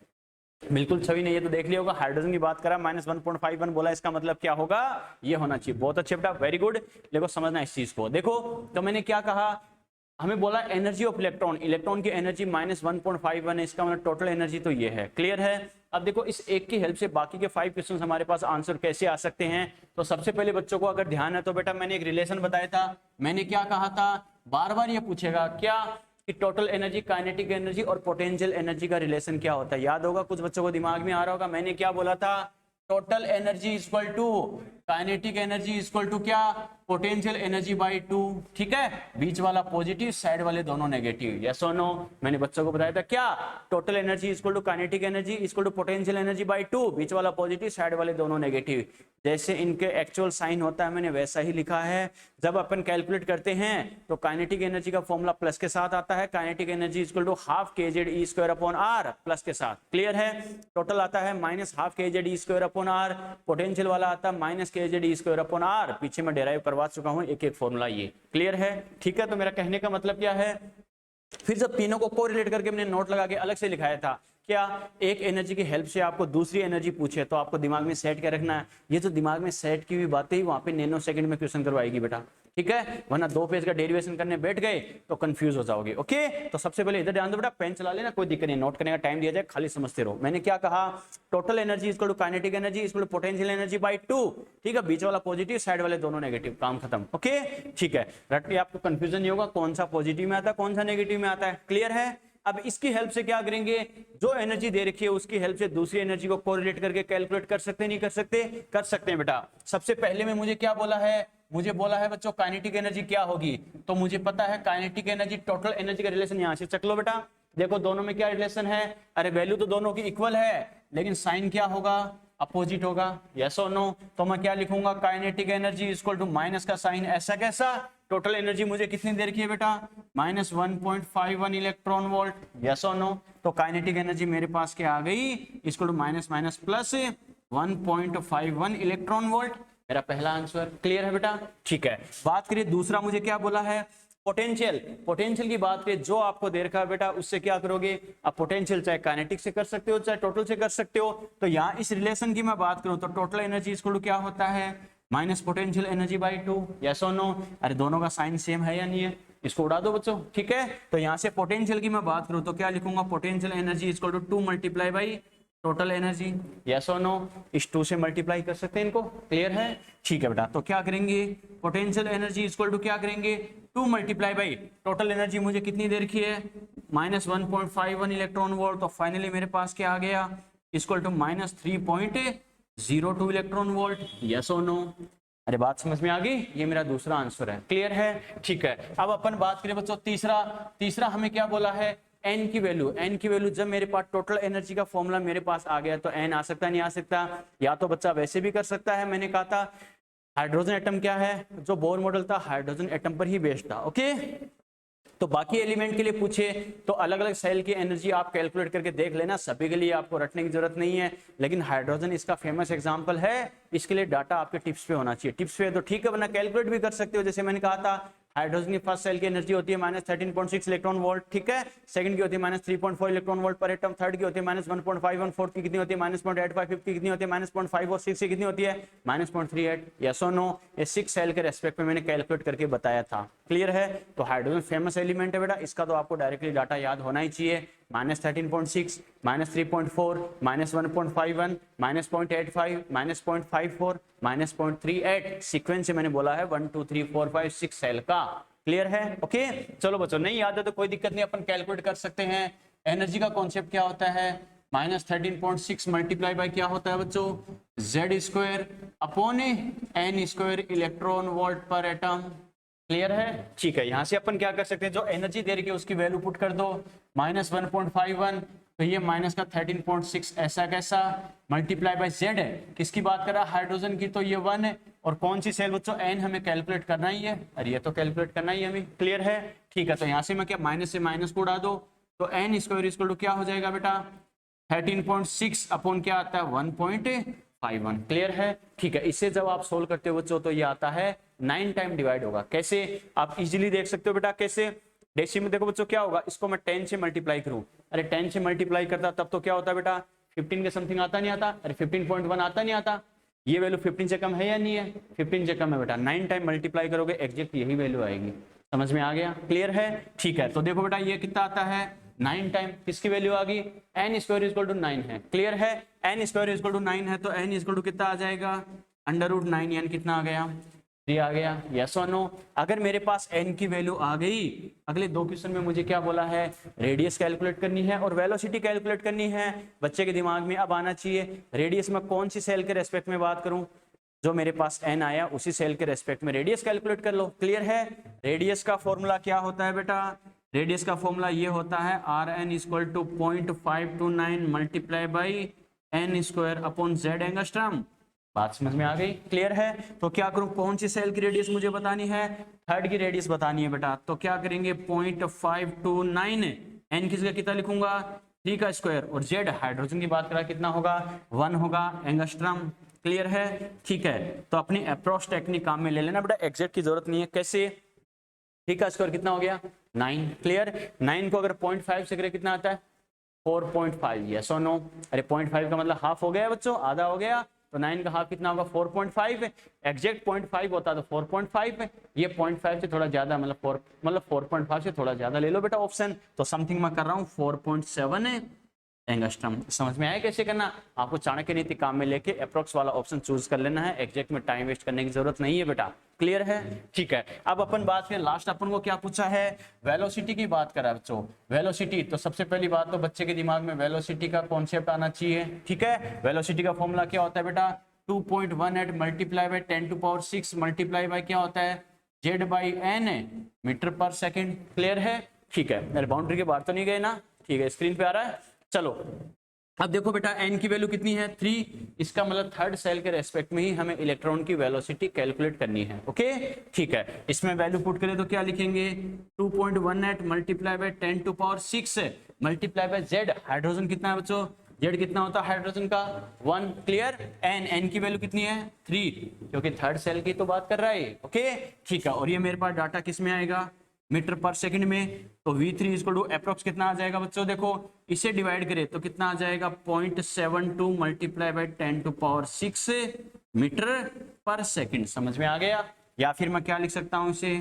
बिल्कुल छवि ने ये तो देख लिया होगा, हाइड्रोजन की बात करा -1.51 बोला, इसका मतलब क्या होगा? ये होना चाहिए। बहुत अच्छे बेटा, वेरी गुड। देखो समझना इस चीज को, देखो तो मैंने क्या कहा, हमें बोला एनर्जी ऑफ इलेक्ट्रॉन, इलेक्ट्रॉन की एनर्जी -1.51 है, इसका मतलब टोटल एनर्जी तो ये है। क्लियर है? अब देखो इस एक की हेल्प से बाकी के 5 क्वेश्चन हमारे पास आंसर कैसे आ सकते हैं। तो सबसे पहले बच्चों को अगर ध्यान है तो बेटा मैंने एक रिलेशन बताया था। मैंने क्या कहा था? बार बार ये पूछेगा क्या कि टोटल एनर्जी, काइनेटिक एनर्जी और पोटेंशियल एनर्जी का रिलेशन क्या होता है। याद होगा, कुछ बच्चों को दिमाग में आ रहा होगा, मैंने क्या बोला था? Total energy equal to kinetic energy equal to क्या? Potential energy by 2। ठीक है, बीच वाला पॉजिटिव, साइड वाले दोनों नेगेटिव। यस और नो? मैंने बच्चों को बताया था क्या? Total energy equal to kinetic energy equal to potential energy by 2, बीच वाला पॉजिटिव, साइड वाले दोनों नेगेटिव। जैसे इनके एक्चुअल साइन होता है मैंने वैसा ही लिखा है। जब अपन कैलकुलेट करते हैं तो काइनेटिक एनर्जी का फॉर्मूला प्लस के साथ आता है, kinetic energy equal to half kZe²/r plus के साथ। क्लियर है? टोटल आता है -हाफ kZe²/r, पोटेंशियल वाला आता है -kZe²/r। पीछे मैं डेराइव करवा चुका हूं एक एक फॉर्मूला ये। क्लियर है? ठीक है, तो मेरा कहने का मतलब क्या है, फिर जब तीनों को कोरिलेट करके मैंने नोट लगा के अलग से लिखाया था, क्या एक एनर्जी की हेल्प से आपको दूसरी एनर्जी पूछे तो आपको दिमाग में सेट क्या रखना है, ये जो दिमाग में सेट की हुई बातें ही वहां पे नैनो सेकंड में क्वेश्चन करवाएगी बेटा। ठीक है, वरना 2 पेज का डेरिवेशन करने बैठ गए तो कंफ्यूज हो जाओगे। ओके, तो सबसे पहले इधर ध्यान दो बेटा, पेन चला लेना, कोई दिक्कत नहीं, नोट करने का टाइम दिया जाए, खाली समझते रहो। मैंने क्या कहा? Total energy equal to kinetic energy equal to potential energy by 2। ठीक है, बीच वाला पॉजिटिव, साइड वाले दोनों नेगेटिव, काम खत्म। ओके, ठीक है, रट के आपको कंफ्यूजन नहीं होगा कौन सा पॉजिटिव में आता है कौन सा नेगेटिव में आता है। क्लियर है? अब इसकी हेल्प से क्या करेंगे, जो एनर्जी दे रखी है उसकी हेल्प से दूसरी एनर्जी को कोरिलेट करके कैलकुलेट कर सकते हैं, नहीं कर सकते? कर सकते हैं बेटा। सबसे पहले में मुझे क्या बोला है? मुझे बोला है बच्चों काइनेटिक एनर्जी क्या होगी, तो मुझे पता है काइनेटिक एनर्जी टोटल एनर्जी का रिलेशन यहां से चक लो बेटा। देखो दोनों में क्या रिलेशन है, अरे वैल्यू तो दोनों की इक्वल है लेकिन साइन क्या होगा? अपोजिट होगा। यस और नो? तो मैं क्या लिखूंगा? Kinetic energy equal to minus का साइन, ऐसा कैसा? टोटल एनर्जी मुझे कितनी देर की है बेटा? -1.51 इलेक्ट्रॉन वोल्ट। यस और नो? तो काइनेटिक एनर्जी मेरे पास क्या आ गई? Equal to minus minus plus 1.51 electron volt, मेरा पहला आंसर। क्लियर है बेटा? ठीक है, बात करिए दूसरा, मुझे क्या बोला है? पोटेंशियल। पोटेंशियल की बात करें, जो आपको दे रखा है बेटा उससे क्या करोगे आप? पोटेंशियल चाहे काइनेटिक से कर सकते हो चाहे टोटल से कर सकते हो। तो यहाँ इस रिलेशन की मैं बात करूं तो टोटल एनर्जी इक्वल टू क्या होता है? Minus potential energy by 2। Yes और नो? अरे दोनों का साइन सेम है या नहीं है? इसको उड़ा दो बच्चों। ठीक है, तो यहाँ से पोटेंशियल की मैं बात करूं तो क्या लिखूंगा? Potential energy equal to 2 multiply by total energy. Yes और नो? इस 2 से मल्टीप्लाई कर सकते हैं इनको। क्लियर है? ठीक है बेटा, तो क्या करेंगे? पोटेंशियल एनर्जी इक्वल टू क्या करेंगे? 2 मल्टीप्लाई बाई टोटल एनर्जी मुझे कितनी देर की है? -1.51 इलेक्ट्रॉन वोल्ट। तो फाइनली मेरे पास क्या आ गया? Equal to -3.02 electron volt. Yes और नो? अरे बात समझ में आ गई? ये मेरा दूसरा आंसर है। क्लियर है? ठीक है, अब अपन बात करें बच्चों तीसरा हमें क्या बोला है? एन की वैल्यू जब मेरे पास टोटल एनर्जी का फॉर्मूला मेरे पास आ गया तो एन आ सकता नहीं आ सकता? या तो बच्चा वैसे भी कर सकता है, मैंने कहा था हाइड्रोजन एटम क्या है, जो बोर मॉडल था हाइड्रोजन एटम पर ही बेस्ड था। ओके, तो बाकी एलिमेंट के लिए पूछे तो अलग अलग सेल की एनर्जी आप कैलकुलेट करके देख लेना, सभी के लिए आपको रटने की जरूरत नहीं है, लेकिन हाइड्रोजन इसका फेमस एग्जांपल है, इसके लिए डाटा आपके टिप्स पे होना चाहिए। टिप्स पे तो ठीक है, वरना कैलकुलेट भी कर सकते हो। जैसे मैंने कहा था हाइड्रोजन की फर्स्ट सेल की एनर्जी होती है -13.6 इलेक्ट्रॉन वोल्ट। ठीक है, सेकंड की होती है -3.4 electron volt per atom, third की होती है -1.51, फोर्थ की कितनी होती है -0.85, फिफ्थ की कितनी होती है -0.5 और सिक्स की कितनी होती है -0.38। यस और नो? ये 6 सेल के रेस्पेक्ट में मैंने कैलकुलेट करके बताया था। क्लियर है? तो हाइड्रोजन फेमस एलिमेंट है बेटा, इसका तो आपको डायरेक्टली डाटा याद होना ही चाहिए। -13.6, -3.4, -1.51, -0.85, -0.54, -0.38 सीक्वेंस से मैंने बोला है 1 2 3 4 5 6 सेल का। क्लियर है? ओके, चलो बच्चों, नहीं याद है तो कोई दिक्कत नहीं, अपन कैलकुलेट कर सकते हैं। एनर्जी का कॉन्सेप्ट क्या होता है? -13.6 मल्टीप्लाई बाय क्या होता है बच्चों? Z² upon N² electron volt per atom. Clear है, ठीक है। यहाँ से अपन क्या कर सकते हैं, जो एनर्जी दे रही है उसकी वैल्यू पुट कर दो, -1.51, तो ये माइनस का 13.6, ऐसा कैसा, मल्टीप्लाई बाय जेड है, किसकी बात कर रहा है, हाइड्रोजन की, तो ये 1 है। और कौन सी सेल बच्चों, एन हमें कैलकुलेट करना ही है, अरे ये तो कैलकुलेट करना ही है हमें, क्लियर है, ठीक है। तो यहाँ से मैं क्या, माइनस से माइनस को उड़ा दो, तो एन स्क्वायर इक्वल टू क्या हो जाएगा बेटा, 13.6 अपॉन क्या आता है, 1.51, क्लियर है, ठीक है। इससे जब आप सोल्व करते हो बच्चों तो ये आता है 9 टाइम डिवाइड होगा, कैसे आप इजीली देख सकते हो बेटा, कैसे डेसिमल में देखो बच्चों क्या होगा, इसको मैं 10 से मल्टीप्लाई करूं, अरे 10 से मल्टीप्लाई करता तब तो क्या होता है बेटा, 15 के समथिंग आता नहीं आता, अरे 15.1 आता नहीं आता, ये वैल्यू 15 से कम है या नहीं है, 15 से कम है बेटा, 9 टाइम मल्टीप्लाई करोगे एग्जैक्ट यही वैल्यू आएगी, समझ में आ गया, क्लियर है, ठीक है। तो देखो बेटा ये कितना आता है, 9 टाइम किसकी वैल्यू आ गई, एन स्क्वायर इक्वल टू 9 है, क्लियर है, एन स्क्वायर इक्वल टू 9 है, तो एन इक्वल टू कितना आ जाएगा, √9, यानी कितना आ गया, 3 आ गया, यस और नो। अगर मेरे पास एन की वैल्यू आ गई, अगले 2 क्वेश्चन में मुझे क्या बोला है, रेडियस कैलकुलेट करनी है और वेलोसिटी कैलकुलेट करनी है। बच्चे के दिमाग में अब आना चाहिए, रेडियस में कौन सी सेल के रेस्पेक्ट में बात करूं, जो मेरे पास एन आया उसी सेल के रेस्पेक्ट में रेडियस कैलकुलेट कर लो, क्लियर है। रेडियस का फॉर्मूला क्या होता है बेटा, रेडियस का फॉर्मूला ये होता है RN equal to 0.529 multiply by n square upon z angstrom, बात समझ में आ गई, क्लियर है। तो क्या करूं, कौन सी सेल की रेडियस मुझे बतानी है, थर्ड की रेडियस बतानी है बेटा, तो क्या करेंगे 0.529, एन किसका कितना लिखूंगा, 3 का स्क्वायर, और जेड हाइड्रोजन की बात करा कितना होगा, 1 होगा एंगस्ट्रम, क्लियर है, ठीक है। तो अपनी अप्रोच टेक्निक काम में ले लेना बेटा, एग्जैक्ट की जरूरत नहीं है, कैसे, 3 का स्क्वायर कितना हो गया 9, क्लियर, 9 को अगर 0.5 से करे कितना आता है 4.5, यस और नो, अरे 0.5 का मतलब हाफ हो गया बच्चों, आधा हो गया, तो 9 का हाफ कितना होगा 4.5 है, एग्जैक्ट 0.5 होता तो 4.5 है, ये 0.5 से थोड़ा ज्यादा, मतलब 4.5 से थोड़ा ज्यादा ले लो बेटा ऑप्शन, तो समथिंग मैं कर रहा हूँ 4.7 है एंगस्ट्रम, समझ में आया कैसे करना, आपको चाणक्य नीति काम में लेके अप्रोक्स वाला ऑप्शन चूज कर लेना है, एग्जैक्ट में टाइम वेस्ट करने की जरूरत नहीं है बेटा, क्लियर है, ठीक है। अब अपन बात करें, लास्ट अपन को क्या पूछा है, वेलोसिटी की बात करा बच्चों, वेलोसिटी, तो सबसे पहली बात तो बच्चे के दिमाग में वेलोसिटी का कॉन्सेप्ट आना चाहिए, ठीक है। वेलोसिटी का फॉर्मूला क्या होता है बेटा, 2.18 मल्टीप्लाई बाय 10⁶ मल्टीप्लाई बाय क्या होता है, Z/n मीटर पर सेकेंड, क्लियर है, ठीक है। मेरे बाउंड्री के बाहर तो नहीं गए ना, ठीक है, स्क्रीन पे आ रहा है, चलो अब देखो बेटा n की वैल्यू कितनी है 3, इसका मतलब थर्ड सेल के रेस्पेक्ट में ही हमें इलेक्ट्रॉन की वेलोसिटी कैलकुलेट करनी है, ओके, ठीक है। इसमें वैल्यू पुट करें तो क्या लिखेंगे 2.18 multiply by 10⁶ multiply by z, hydrogen कितना है बच्चों, z कितना होता है हाइड्रोजन का 1, क्लियर, n की वैल्यू कितनी है 3, क्योंकि थर्ड सेल की तो बात कर रहा है, ओके, ठीक है। और ये मेरे पास डाटा किस में आएगा, मीटर पर सेकंड में, तो V3 इक्वल टू अप्रोक्स कितना आ जाएगा बच्चों, देखो इसे डिवाइड करें तो कितना आ जाएगा 0.72 multiply by 10⁶ metre per second, समझ में आ गया। या फिर मैं क्या लिख सकता हूं इसे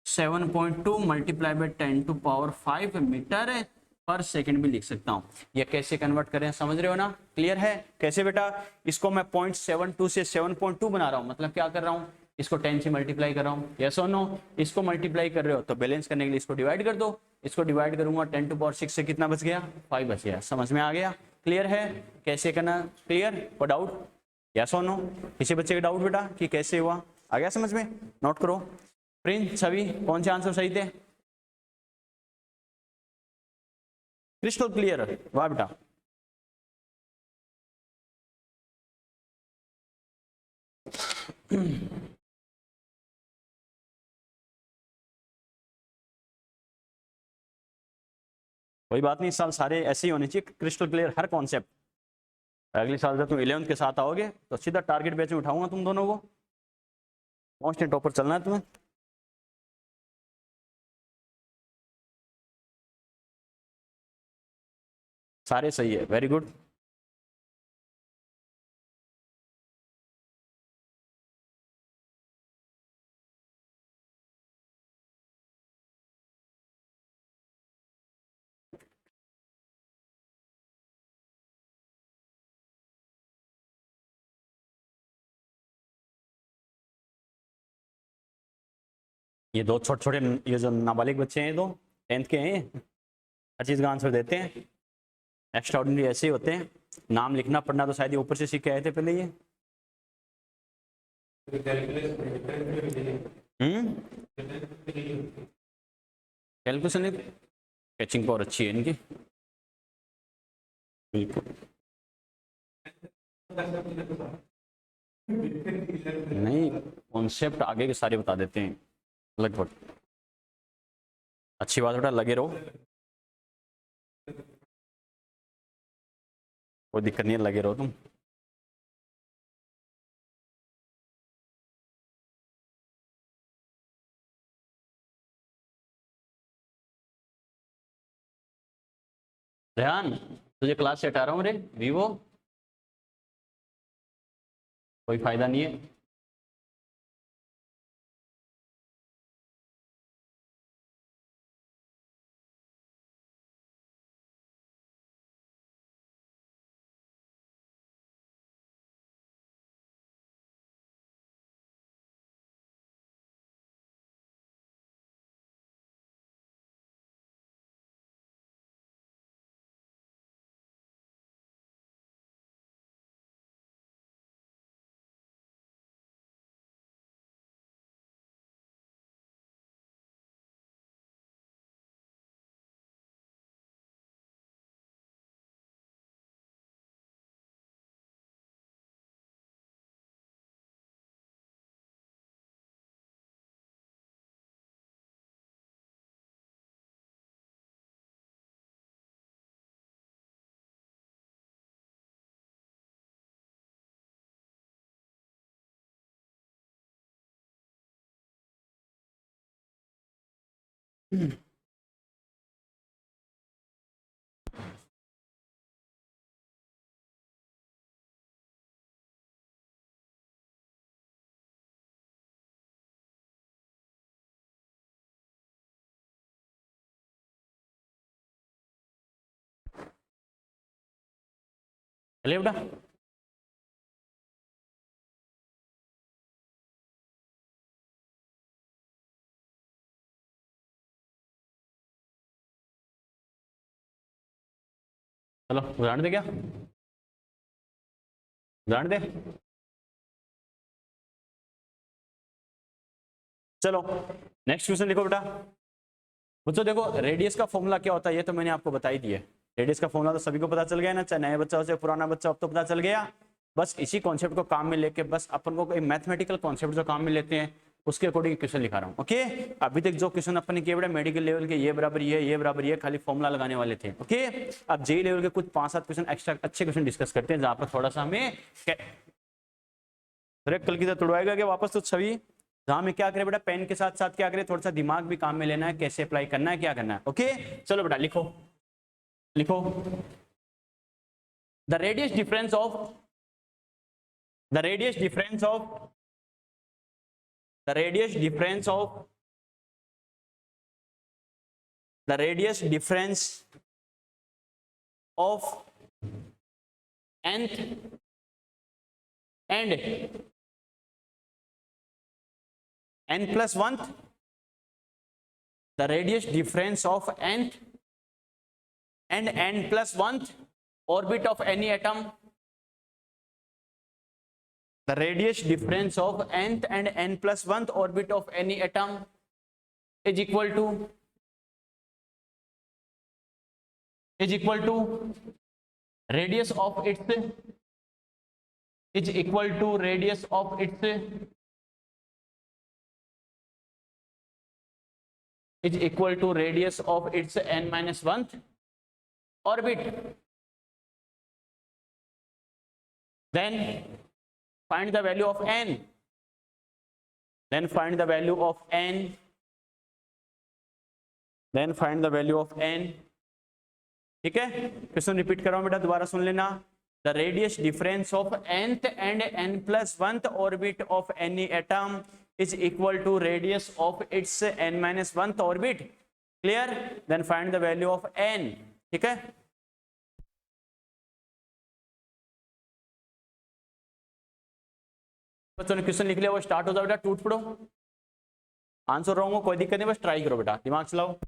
7.2 multiply by 10⁵ metre per second भी लिख सकता हूं। ये कैसे कन्वर्ट करें समझ रहे हो ना, क्लियर है, कैसे बेटा, इसको मैं 0.72 से 7.2 बना रहा हूं, मतलब क्या कर रहा हूं, इसको 10 से मल्टीप्लाई कर रहा हूँ, यस और नो, इसको मल्टीप्लाई कर रहे हो तो बैलेंस करने के लिए इसको डिवाइड कर दो, इसको डिवाइड करूंगा 10⁶ से कितना बच गया 5 बच गया, समझ में आ गया, क्लियर है, कैसे करना, क्लियर, कोई डाउट, यस और नो, किसी बच्चे का डाउट बेटा कि कैसे हुआ, आ गया समझ में, नोट करो, प्रिंस छवि कौन से आंसर सही थे, क्रिस्टल क्लियर, वाह बेटा, कोई बात नहीं, इस साल सारे ऐसे ही होने चाहिए, क्रिस्टल क्लियर हर कॉन्सेप्ट। अगले साल जब तुम 11th के साथ आओगे तो सीधा टारगेट बैच में उठाऊंगा तुम दोनों को, मोस्ट टॉपर चलना है तुम्हें। सारे सही है, वेरी गुड। ये दो छोटे छोटे ये जो नाबालिग बच्चे हैं, दो 10th के हैं, हर चीज़ का आंसर देते हैं, एक्स्ट्रा ऑर्डिनरी ऐसे ही होते हैं, नाम लिखना पढ़ना तो शायद ये ऊपर से सीख के आए थे पहले, ये कैलकुलेशन कैचिंग पावर अच्छी है इनकी, बिल्कुल। नहीं, कॉन्सेप्ट आगे के सारे बता देते हैं लगभग। अच्छी बात बेटा, लगे रहो, कोई दिक्कत नहीं है, लगे रहो तुम। रेहान, तुझे क्लास से हटा रहा हूँ रे, वीवो, कोई फायदा नहीं है। चलिए बेटा, चलो उदाहरण दे, क्या उदाहरण दे। चलो नेक्स्ट क्वेश्चन लिखो बेटा। बच्चों देखो, रेडियस का फॉर्मूला क्या होता है ये तो मैंने आपको बता ही दिया है। रेडियस का फॉर्मूला तो सभी को पता चल गया ना, चाहे नया बच्चा हो चाहे पुराना बच्चा हो, अब तो पता चल गया। बस इसी कॉन्सेप्ट को काम में लेके, बस अपन को एक मैथमेटिकल कॉन्सेप्ट जो काम में लेते हैं उसके अकॉर्डिंग क्वेश्चन लिखा रहा हूँ। ओके, अभी तक जो क्वेश्चन अपन ने किए बेटा मेडिकल लेवल के, ये बराबर ये बराबर ये, खाली फॉर्मूला लगाने वाले थे। ओके, अब जेई लेवल के कुछ 5-7 क्वेश्चन एक्स्ट्रा अच्छे क्वेश्चन डिस्कस करते हैं, जहां पर थोड़ा सा हमें कल की तरह तुड़वाएगा कि वापस तो छवि, जहां में क्या करें बेटा, पेन के साथ साथ क्या करें, थोड़ा सा दिमाग भी काम में लेना है, कैसे अप्लाई करना है, क्या करना है। ओके, चलो बेटा लिखो, लिखो the radius difference of, the radius difference of, the radius difference of, the radius difference of nth and n plus 1th, the radius difference of nth and n plus 1th orbit of any atom, the radius difference of nth and n plus 1th orbit of any atom is equal to radius of its, is equal to radius of its, is equal to radius of its n minus 1th orbit. Then find the value of n, then find the value of n, then find the value of n. ठीक है, क्वेश्चन रिपीट कर रहा हूं बेटा, दोबारा सुन लेना। The radius difference of nth and n plus 1th orbit of any atom is equal to radius of its n minus 1th orbit. Clear? Then find the value of n. ठीक है, बच्चों ने क्वेश्चन लिख लिया, वो स्टार्ट हो जाओ बेटा, टूट पड़ो, आंसर रॉन्ग हो कोई दिक्कत नहीं, बस ट्राई करो बेटा, दिमाग चलाओ।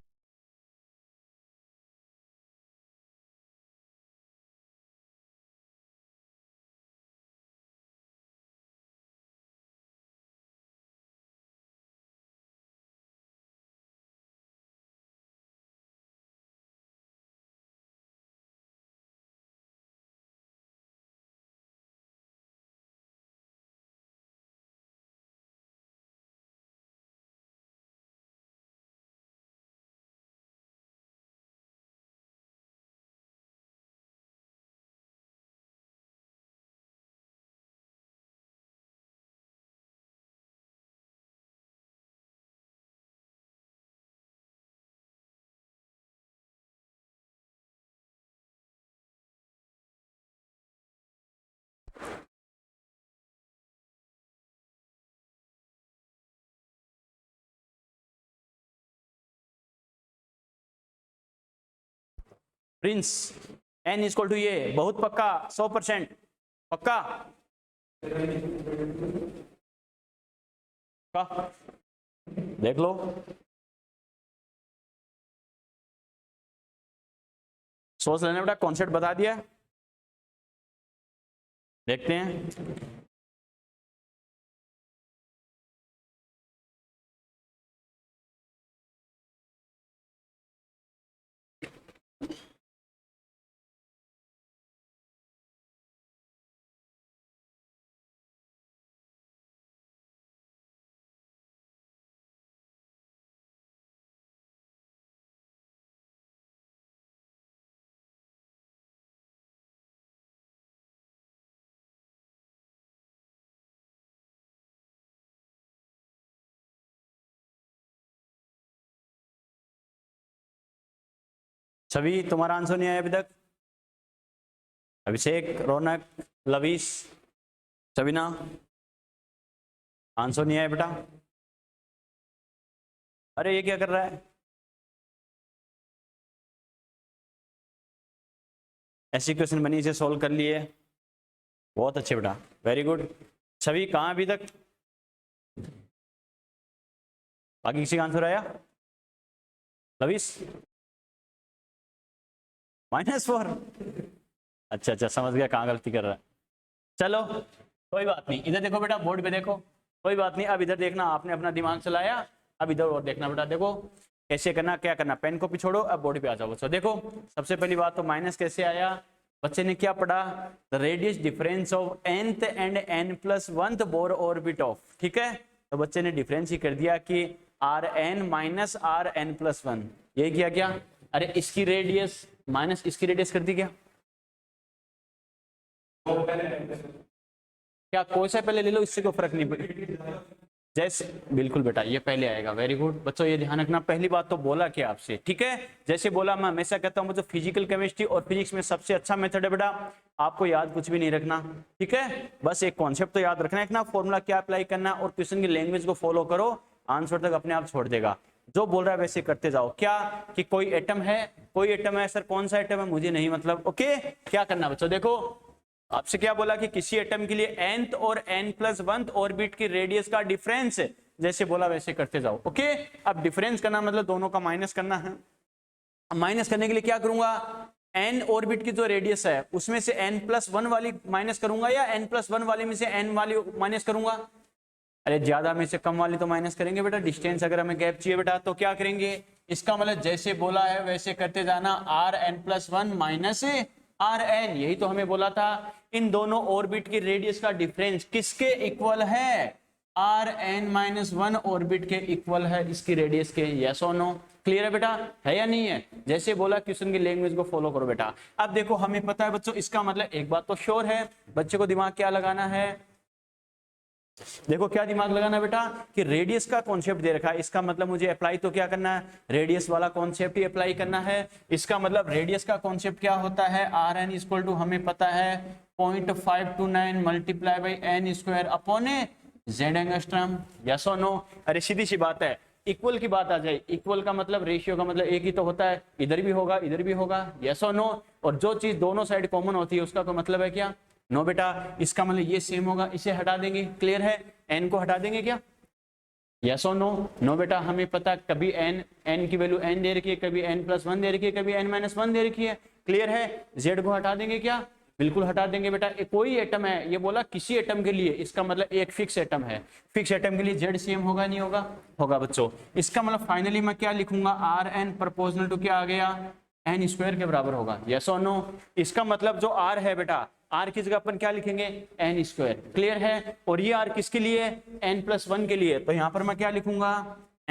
प्रिंस n इक्वल टू ये बहुत पक्का 100% पक्का देख लो। सोच लेने बेटा, कॉन्सेप्ट बता दिया, देखते हैं। छवि तुम्हारा आंसर नहीं आया अभी तक? अभिषेक, रौनक, लवीश, छविना, आंसर नहीं आया बेटा? अरे ये क्या कर रहा है? ऐसी क्वेश्चन बनी, इसे सोल्व कर लिए, बहुत अच्छे बेटा, वेरी गुड। छवि कहाँ अभी तक? बाकी किसी का आंसर आया? लवीश -4, अच्छा समझ गया कहाँ गलती कर रहा है। चलो कोई बात नहीं, इधर देखो बेटा, बोर्ड पे देखो, कोई बात नहीं। अब इधर देखना, आपने अपना दिमाग चलाया, अब इधर और देखना बेटा। देखो कैसे करना, क्या करना, पेन को पिछोड़ो, अब बोर्ड पे आ जाओ बच्चों। देखो सबसे पहली बात तो माइनस कैसे आया, बच्चे ने क्या पढ़ा, the radius difference of nth and n+1 Bohr orbit of, ठीक है। तो बच्चे ने डिफरेंस ही कर दिया कि Rn माइनस Rn+1, यही किया क्या? अरे इसकी रेडियस माइनस इसकी रेडियस कर दी क्या? क्या कोई सा पहले ले लो, इससे कोई फर्क नहीं पड़ेगा। जैसे बिल्कुल बेटा ये पहले आएगा, वेरी गुड बच्चों, ये ध्यान रखना। पहली बात तो बोला क्या आपसे, ठीक है, जैसे बोला, मैं हमेशा कहता हूँ बच्चों, फिजिकल केमिस्ट्री और फिजिक्स में सबसे अच्छा मेथड है बेटा, आपको याद कुछ भी नहीं रखना, ठीक है, बस एक कॉन्सेप्ट तो याद रखना है ना, फॉर्मूला क्या अप्लाई करना और क्वेश्चन की लैंग्वेज को फॉलो करो, आंसर तक अपने आप छोड़ देगा। जो बोल रहा है वैसे करते जाओ। क्या कि कोई एटम है, कोई एटम है, सर कौन सा एटम है मुझे नहीं मतलब, ओके। क्या करना बच्चों, देखो आपसे क्या बोला कि किसी एटम के लिए nth और n+1 ऑर्बिट की रेडियस का डिफरेंस, जैसे बोला वैसे करते जाओ, ओके। अब डिफरेंस करना मतलब दोनों का माइनस करना है। माइनस करने के लिए क्या करूंगा, n ऑर्बिट की जो रेडियस है उसमें से n+1 वाली माइनस करूंगा या n+1 वाली में से n वाली माइनस करूंगा? अरे ज्यादा में से कम वाली तो माइनस करेंगे बेटा, डिस्टेंस अगर हमें गैप चाहिए बेटा तो क्या करेंगे, इसका मतलब जैसे बोला है वैसे करते जाना, Rn+1 माइनस Rn, यही तो हमें बोला था। इन दोनों ऑर्बिट की रेडियस का डिफरेंस किसके इक्वल है, Rn-1 ऑर्बिट के इक्वल है इसकी रेडियस के, यस और नो? क्लियर है बेटा, है या नहीं है? जैसे बोला क्वेश्चन की लैंग्वेज को फॉलो करो बेटा। अब देखो हमें पता है बच्चों, इसका मतलब एक बात तो श्योर है, बच्चे को दिमाग क्या लगाना है, देखो क्या दिमाग लगाना बेटा, कि रेडियस का कॉन्सेप्ट दे रखा है, इसका मतलब मुझे अप्लाई तो क्या करना है, रेडियस वाला कॉन्सेप्ट ही अप्लाई करना है। इसका मतलब रेडियस का कॉन्सेप्ट क्या होता है, Rn इक्वल टू हमें पता है 0.529 multiply by n² upon z angstrom, yes और नो? अरे सीधी सी बात है, इक्वल की बात आ जाए, इक्वल का मतलब रेशियो का मतलब एक ही तो होता है, इधर भी होगा इधर भी होगा, यस और नो? और जो चीज दोनों साइड कॉमन होती है उसका तो मतलब है क्या, नो बेटा। इसका मतलब ये सेम होगा, इसे हटा देंगे, क्लियर है, n को हटा देंगे क्या, यस और नो? नो बेटा, हमें पता कभी n की वैल्यू n दे रखी है, कभी n+1 दे रखी है, कभी n-1 दे रखी है, क्लियर है। z को हटा देंगे क्या, बिल्कुल हटा देंगे बेटा। कोई एटम है, ये बोला किसी एटम के लिए, इसका मतलब एक फिक्स एटम है, फिक्स एटम के लिए z सेम होगा नहीं होगा, होगा बच्चों। इसका मतलब फाइनली मैं क्या लिखूंगा, Rn प्रोपोर्शनल टू क्या आ गया, n² के बराबर होगा, यस और नो? इसका मतलब जो r है बेटा, r की जगह अपन क्या लिखेंगे, n², क्लियर है। और ये r किसके लिए, n+1 के लिए, तो यहाँ पर मैं क्या लिखूंगा,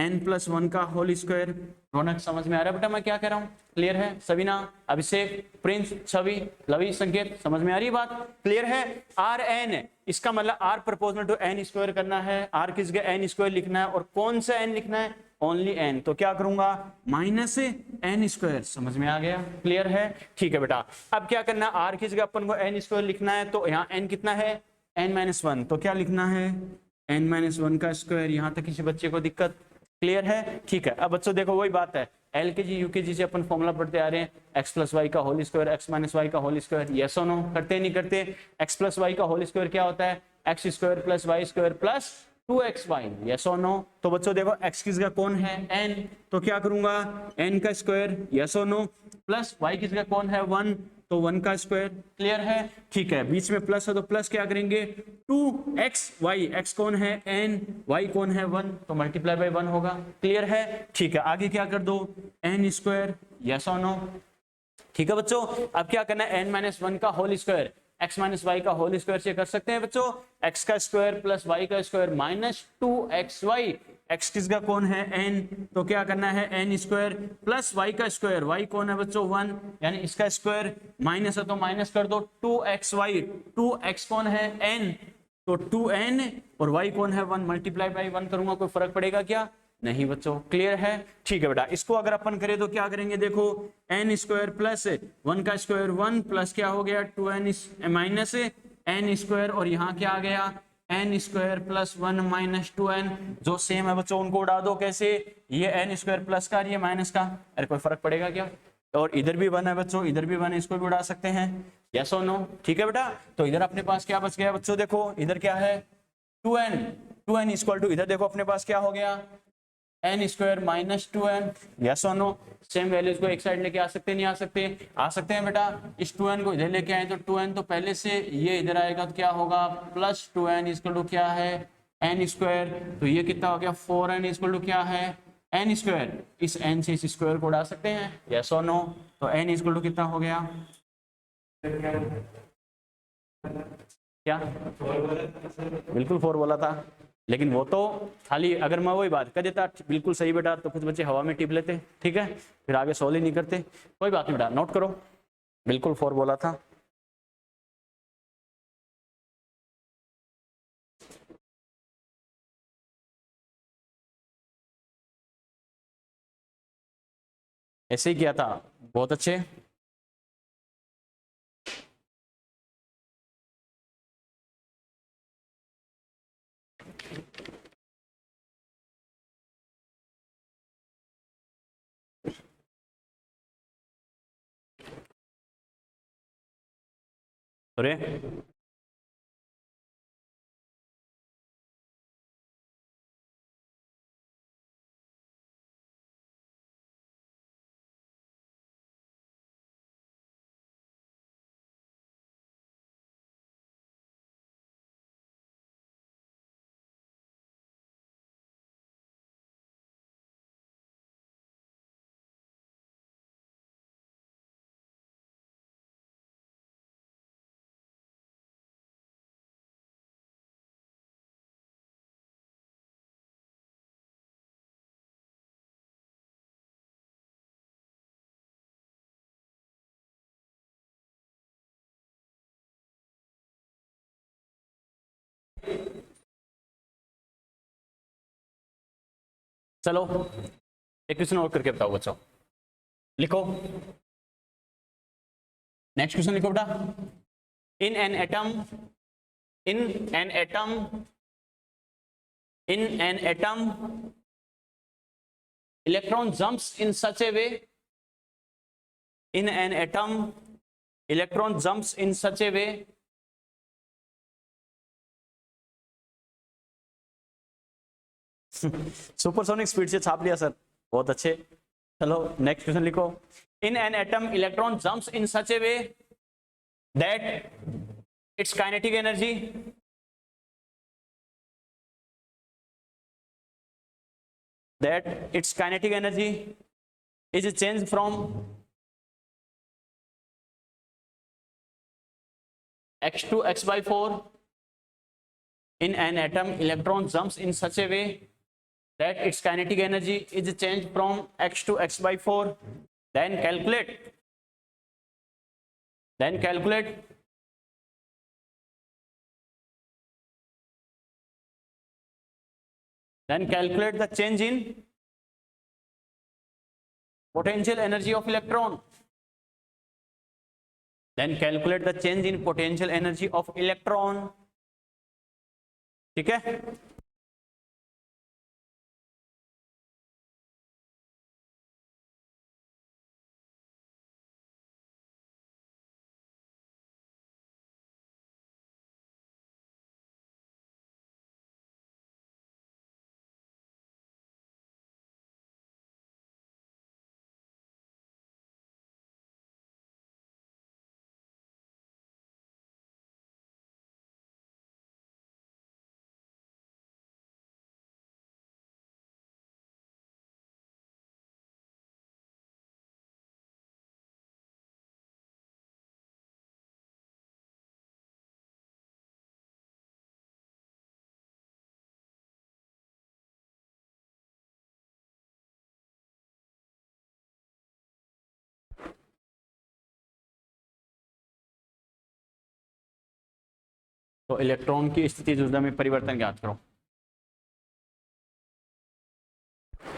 n+1 का होल स्क्वायर। रौनक समझ में आ रहा है बेटा मैं क्या कह रहा हूँ, क्लियर है? सवीना, अभिषेक, प्रिंस, छवि, लवी, संकेत, समझ में आ रही है बात, क्लियर है। Rn इसका मतलब r प्रोपोर्शनल टू n² करना है, r की जगह n² लिखना है, और कौन सा n लिखना है, ओनली n, तो क्या करूंगा, -n², समझ में आ गया, क्लियर है, ठीक है बेटा। अब क्या करना, r की जगह अपन को n² लिखना है, तो यहाँ n कितना है, n-1, तो क्या लिखना है, n-1 का स्क्वायर। यहाँ तक किसी बच्चे को दिक्कत, क्लियर है, ठीक है। अब बच्चों देखो वही बात है, एल के जी यू के जी से अपन फॉर्मूला पढ़ते आ रहे हैं, एक्स प्लस वाई का whole square, x minus y का होल स्क्वायर, यस और नो, करते नहीं करते? एक्स प्लस वाई का होल स्क्वायर क्या होता है? X square plus y square plus 2xy, yes और नो? तो बच्चों देखो x किसका कौन है? n, तो क्या करूंगा? n का स्क्वायर, यस और नो, प्लस y किसका कौन है? 1, तो 1 का स्क्वायर। क्लियर है? ठीक है, बीच में प्लस है तो प्लस क्या करेंगे? 2xy, x कौन है? n, y कौन है? 1, तो मल्टीप्लाई बाय 1 होगा। क्लियर है? ठीक है, आगे क्या कर दो? n स्क्वायर, यस और नो? ठीक है बच्चों, अब क्या करना है? n माइनस 1 का whole square x minus y का होल स्क्वायर से कर सकते हैं बच्चों, x का स्क्वायर प्लस y का स्क्वायर माइनस 2xy, x किसका कौन है? n, तो क्या करना है? n स्क्वायर प्लस y का स्क्वायर, y कौन है बच्चों? 1, यानी इसका स्क्वायर, माइनस है तो माइनस कर दो, 2xy, 2x कौन है? n, तो 2n, और y कौन है? 1, मल्टीप्लाई बाई 1 करूंगा, कोई फर्क पड़ेगा क्या? नहीं बच्चों। क्लियर है? ठीक है बेटा, इसको अगर अपन करें तो क्या करेंगे? देखो n स्क्वायर प्लस 1 का स्क्वायर 1 प्लस क्या हो गया? 2n माइनस n स्क्वायर, और यहाँ क्या आ गया? n square plus 1 minus 2n, जो सेम है बच्चों उनको उड़ा दो। कैसे? ये n स्क्वायर प्लस का, ये माइनस का, अरे कोई फर्क पड़ेगा क्या? और इधर भी 1 है बच्चों, इधर भी 1 है, इसको भी उड़ा सकते हैं, यस और नो? ठीक है बेटा, तो इधर अपने पास क्या बच गया बच्चों? देखो इधर क्या है? 2n, 2n इक्वल टू, इधर देखो अपने पास क्या हो गया? n square minus 2n, yes और नो? सेम वैल्यूज को एक साइड लेके आ सकते नहीं आ सकते? आ सकते हैं बेटा। इस 2n को इधर लेके आए तो 2n तो पहले से ये इधर आएगा तो क्या होगा? प्लस 2n इक्वल टू क्या है? n स्क्वायर, तो ये कितना हो गया? 4n इक्वल टू क्या है? n स्क्वायर, इस n से इस स्क्वायर को उड़ा सकते हैं, यस और नो? तो n इक्वल टू कितना हो गया? क्या? बिल्कुल 4 बोला था, लेकिन वो तो खाली अगर मैं वही बात कर देता बिल्कुल सही बेटा, तो कुछ बच्चे हवा में टिप लेते, ठीक है, फिर आगे सॉल्व ही नहीं करते। कोई बात नहीं बेटा, नोट करो, बिल्कुल 4 बोला था। ऐसे ही किया था, बहुत अच्छे। अरे चलो एक क्वेश्चन और करके बताओ बच्चों, लिखो नेक्स्ट क्वेश्चन, लिखो बेटा। In an atom, in an atom, in an atom electron jumps in such a way, in an atom electron jumps in such a way supersonic speed से छाप लिया सर, बहुत अच्छे। चलो नेक्स्ट क्वेश्चन लिखो। In an atom electron jumps in such A way that it's kinetic energy, that its kinetic energy is changed from x to x by 4. In an atom electron jumps in such a way that its kinetic energy is changed from x to x by 4. Then calculate the change in potential energy of electron. Then calculate the change in potential energy of electron. ठीक है। तो इलेक्ट्रॉन की स्थिति ऊर्जा में परिवर्तन ज्ञात करो।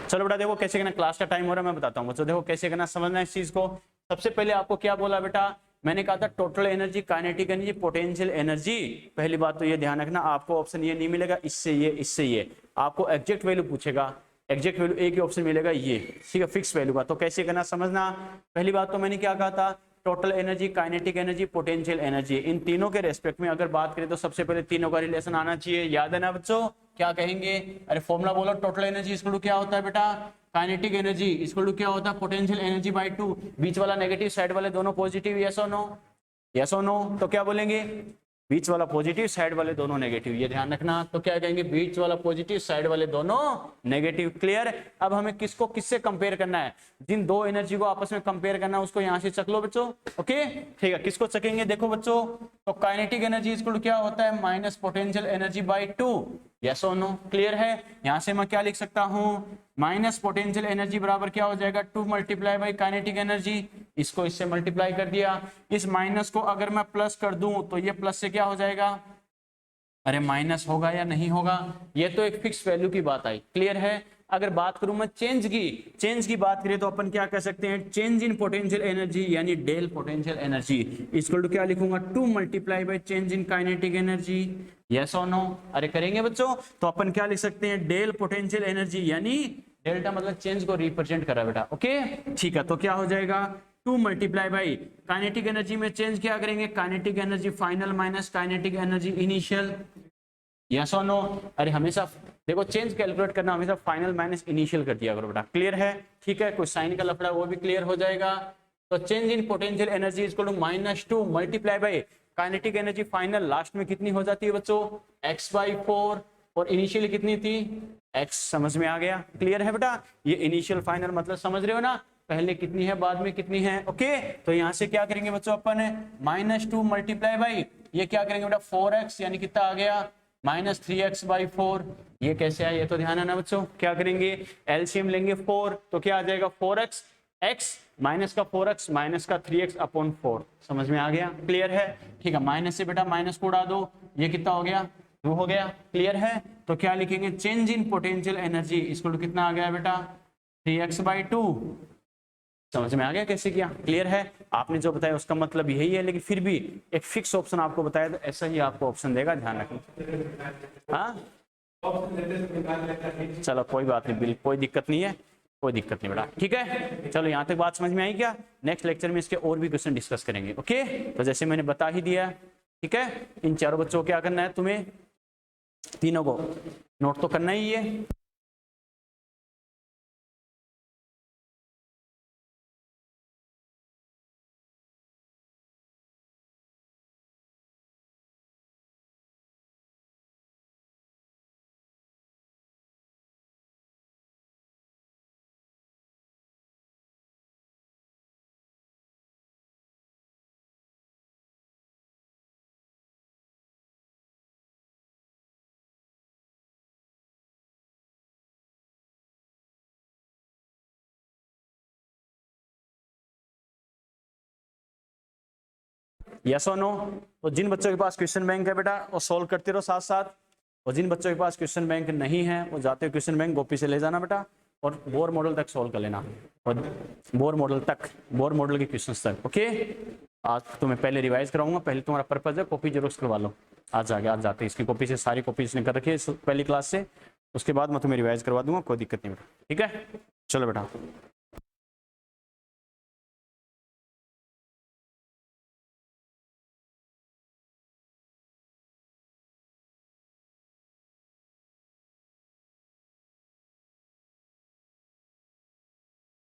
चलो बेटा देखो कैसे करना, क्लास का टाइम हो रहा है, मैं बताता हूँ बच्चों। देखो कैसे करना, समझना इस चीज को। सबसे पहले आपको क्या बोला बेटा, मैंने कहा था total energy, kinetic energy, potential energy. पहली बात तो ये ध्यान रखना, आपको ऑप्शन ये नहीं मिलेगा इससे ये इससे ये, आपको एग्जैक्ट वैल्यू पूछेगा। एग्जैक्ट वैल्यू एक ही ऑप्शन मिलेगा ये, ठीक है, फिक्स वैल्यू का। तो कैसे करना समझना। पहली बात तो मैंने क्या कहा था, total energy, kinetic energy, potential energy, इन तीनों के रेस्पेक्ट में अगर बात करें तो सबसे पहले तीनों का रिलेशन आना चाहिए। याद है ना बच्चों, क्या कहेंगे, अरे फॉर्मूला बोलो, टोटल एनर्जी इक्वल टू क्या होता है बेटा, काइनेटिक एनर्जी इक्वल टू क्या होता है, पोटेंशियल एनर्जी बाय 2। बीच वाला नेगेटिव, साइड वाले दोनों पॉजिटिव, यस और नो, यस और नो। तो क्या बोलेंगे, बीच वाला पॉजिटिव, साइड वाले दोनों नेगेटिव, ये ध्यान रखना। तो क्या कहेंगे, बीच वाला पॉजिटिव, साइड वाले दोनों नेगेटिव। क्लियर। अब हमें किसको किससे कंपेयर करना है, जिन दो एनर्जी को आपस में कंपेयर करना है उसको यहां से चक लो बच्चों। ओके ठीक है, किसको चकेंगे, देखो बच्चों, तो काइनेटिक एनर्जी इक्वल टू क्या होता है, minus potential energy by 2, yes और नो। क्लियर है। यहां से मैं क्या लिख सकता हूं, माइनस पोटेंशियल एनर्जी बराबर क्या हो जाएगा, 2 मल्टीप्लाई बाई काइनेटिक एनर्जी। इसको इससे मल्टीप्लाई कर दिया, इस माइनस को अगर मैं प्लस कर दूं तो ये प्लस से क्या हो जाएगा, अरे माइनस होगा या नहीं होगा, ये तो एक फिक्स वैल्यू की बात आई। क्लियर है। अगर बात करूं मैं चेंज की बात करें तो अपन क्या कह सकते हैं, चेंज इन पोटेंशियल एनर्जी यानी del potential energy equal to क्या लिखूंगा, 2 multiply by change in kinetic energy, yes और नो। अरे करेंगे बच्चों, तो अपन क्या लिख सकते हैं, डेल पोटेंशियल एनर्जी, यानी डेल्टा मतलब चेंज को रिप्रेजेंट कर रहा है बेटा। ओके ठीक है, तो क्या हो जाएगा, 2 मल्टीप्लाई बाई काइनेटिक एनर्जी में चेंज क्या करेंगे, kinetic energy final minus kinetic energy initial, yes और नो। अरे हमेशा देखो चेंज कैलकुलेट करना हमेशा फाइनल माइनस इनिशियल कर दिया करो बेटा। क्लियर है। ठीक है, कोई साइन का लफड़ा वो भी क्लियर हो जाएगा। तो change in potential energy equal to -2 multiply by kinetic energy final last में कितनी हो जाती है बच्चों, x/4, और इनिशियल कितनी थी, x। समझ में आ गया। क्लियर है बेटा, ये इनिशियल फाइनल मतलब समझ रहे हो ना, पहले कितनी है बाद में कितनी है। ओके तो यहां से क्या करेंगे बच्चों, अपन -2 मल्टीप्लाई बाई ये क्या करेंगे बेटा, 4x, यानी कितना आ गया, -3x/4। ये कैसे आया, ये तो ध्यान है ना बच्चों। क्या करेंगे, एलसीएम लेंगे 4, तो क्या आ जाएगा 4x, x माइनस का 4x माइनस का 3x/4। समझ में आ गया। क्लियर है। ठीक है, माइनस से बेटा माइनस को उड़ा दो, ये कितना हो गया, 2 हो गया। क्लियर है। तो क्या लिखेंगे, change in potential energy equal to कितना आ गया बेटा, 3x/2। समझ में आ गया कैसे किया। क्लियर है। आपने जो बताया उसका मतलब यही है, लेकिन फिर भी एक फिक्स ऑप्शन आपको बताया तो ऐसा ही आपको ऑप्शन देगा, ध्यान रखना। हाँ चलो कोई बात नहीं, बिल्कुल कोई दिक्कत नहीं है, कोई दिक्कत नहीं बेटा। ठीक है, चलो यहाँ तक बात समझ में आई क्या। नेक्स्ट लेक्चर में इसके और भी क्वेश्चन डिस्कस करेंगे। ओके तो जैसे मैंने बता ही दिया, ठीक है, इन चारों बच्चों को क्या करना है, तुम्हें तीनों को नोट तो करना ही है। यस और नो। तो जिन बच्चों के पास क्वेश्चन बैंक है बेटा वो सॉल्व करते रहो साथ साथ, और जिन बच्चों के पास क्वेश्चन बैंक नहीं है वो जाते हो क्वेश्चन बैंक कॉपी से ले जाना बेटा, और बोर मॉडल तक सॉल्व कर लेना, और बोर मॉडल के क्वेश्चंस तक। ओके आज तुम्हें पहले रिवाइज कराऊंगा, पहले तुम्हारा पर्पज है कॉपी जेरोक्स करवा लो। आज जाते इसकी कॉपी से सारी कॉपी इसने कर रखी है पहली क्लास से, उसके बाद मैं तुम्हें रिवाइज करवा दूंगा, कोई दिक्कत नहीं बेटा। ठीक है चलो बेटा।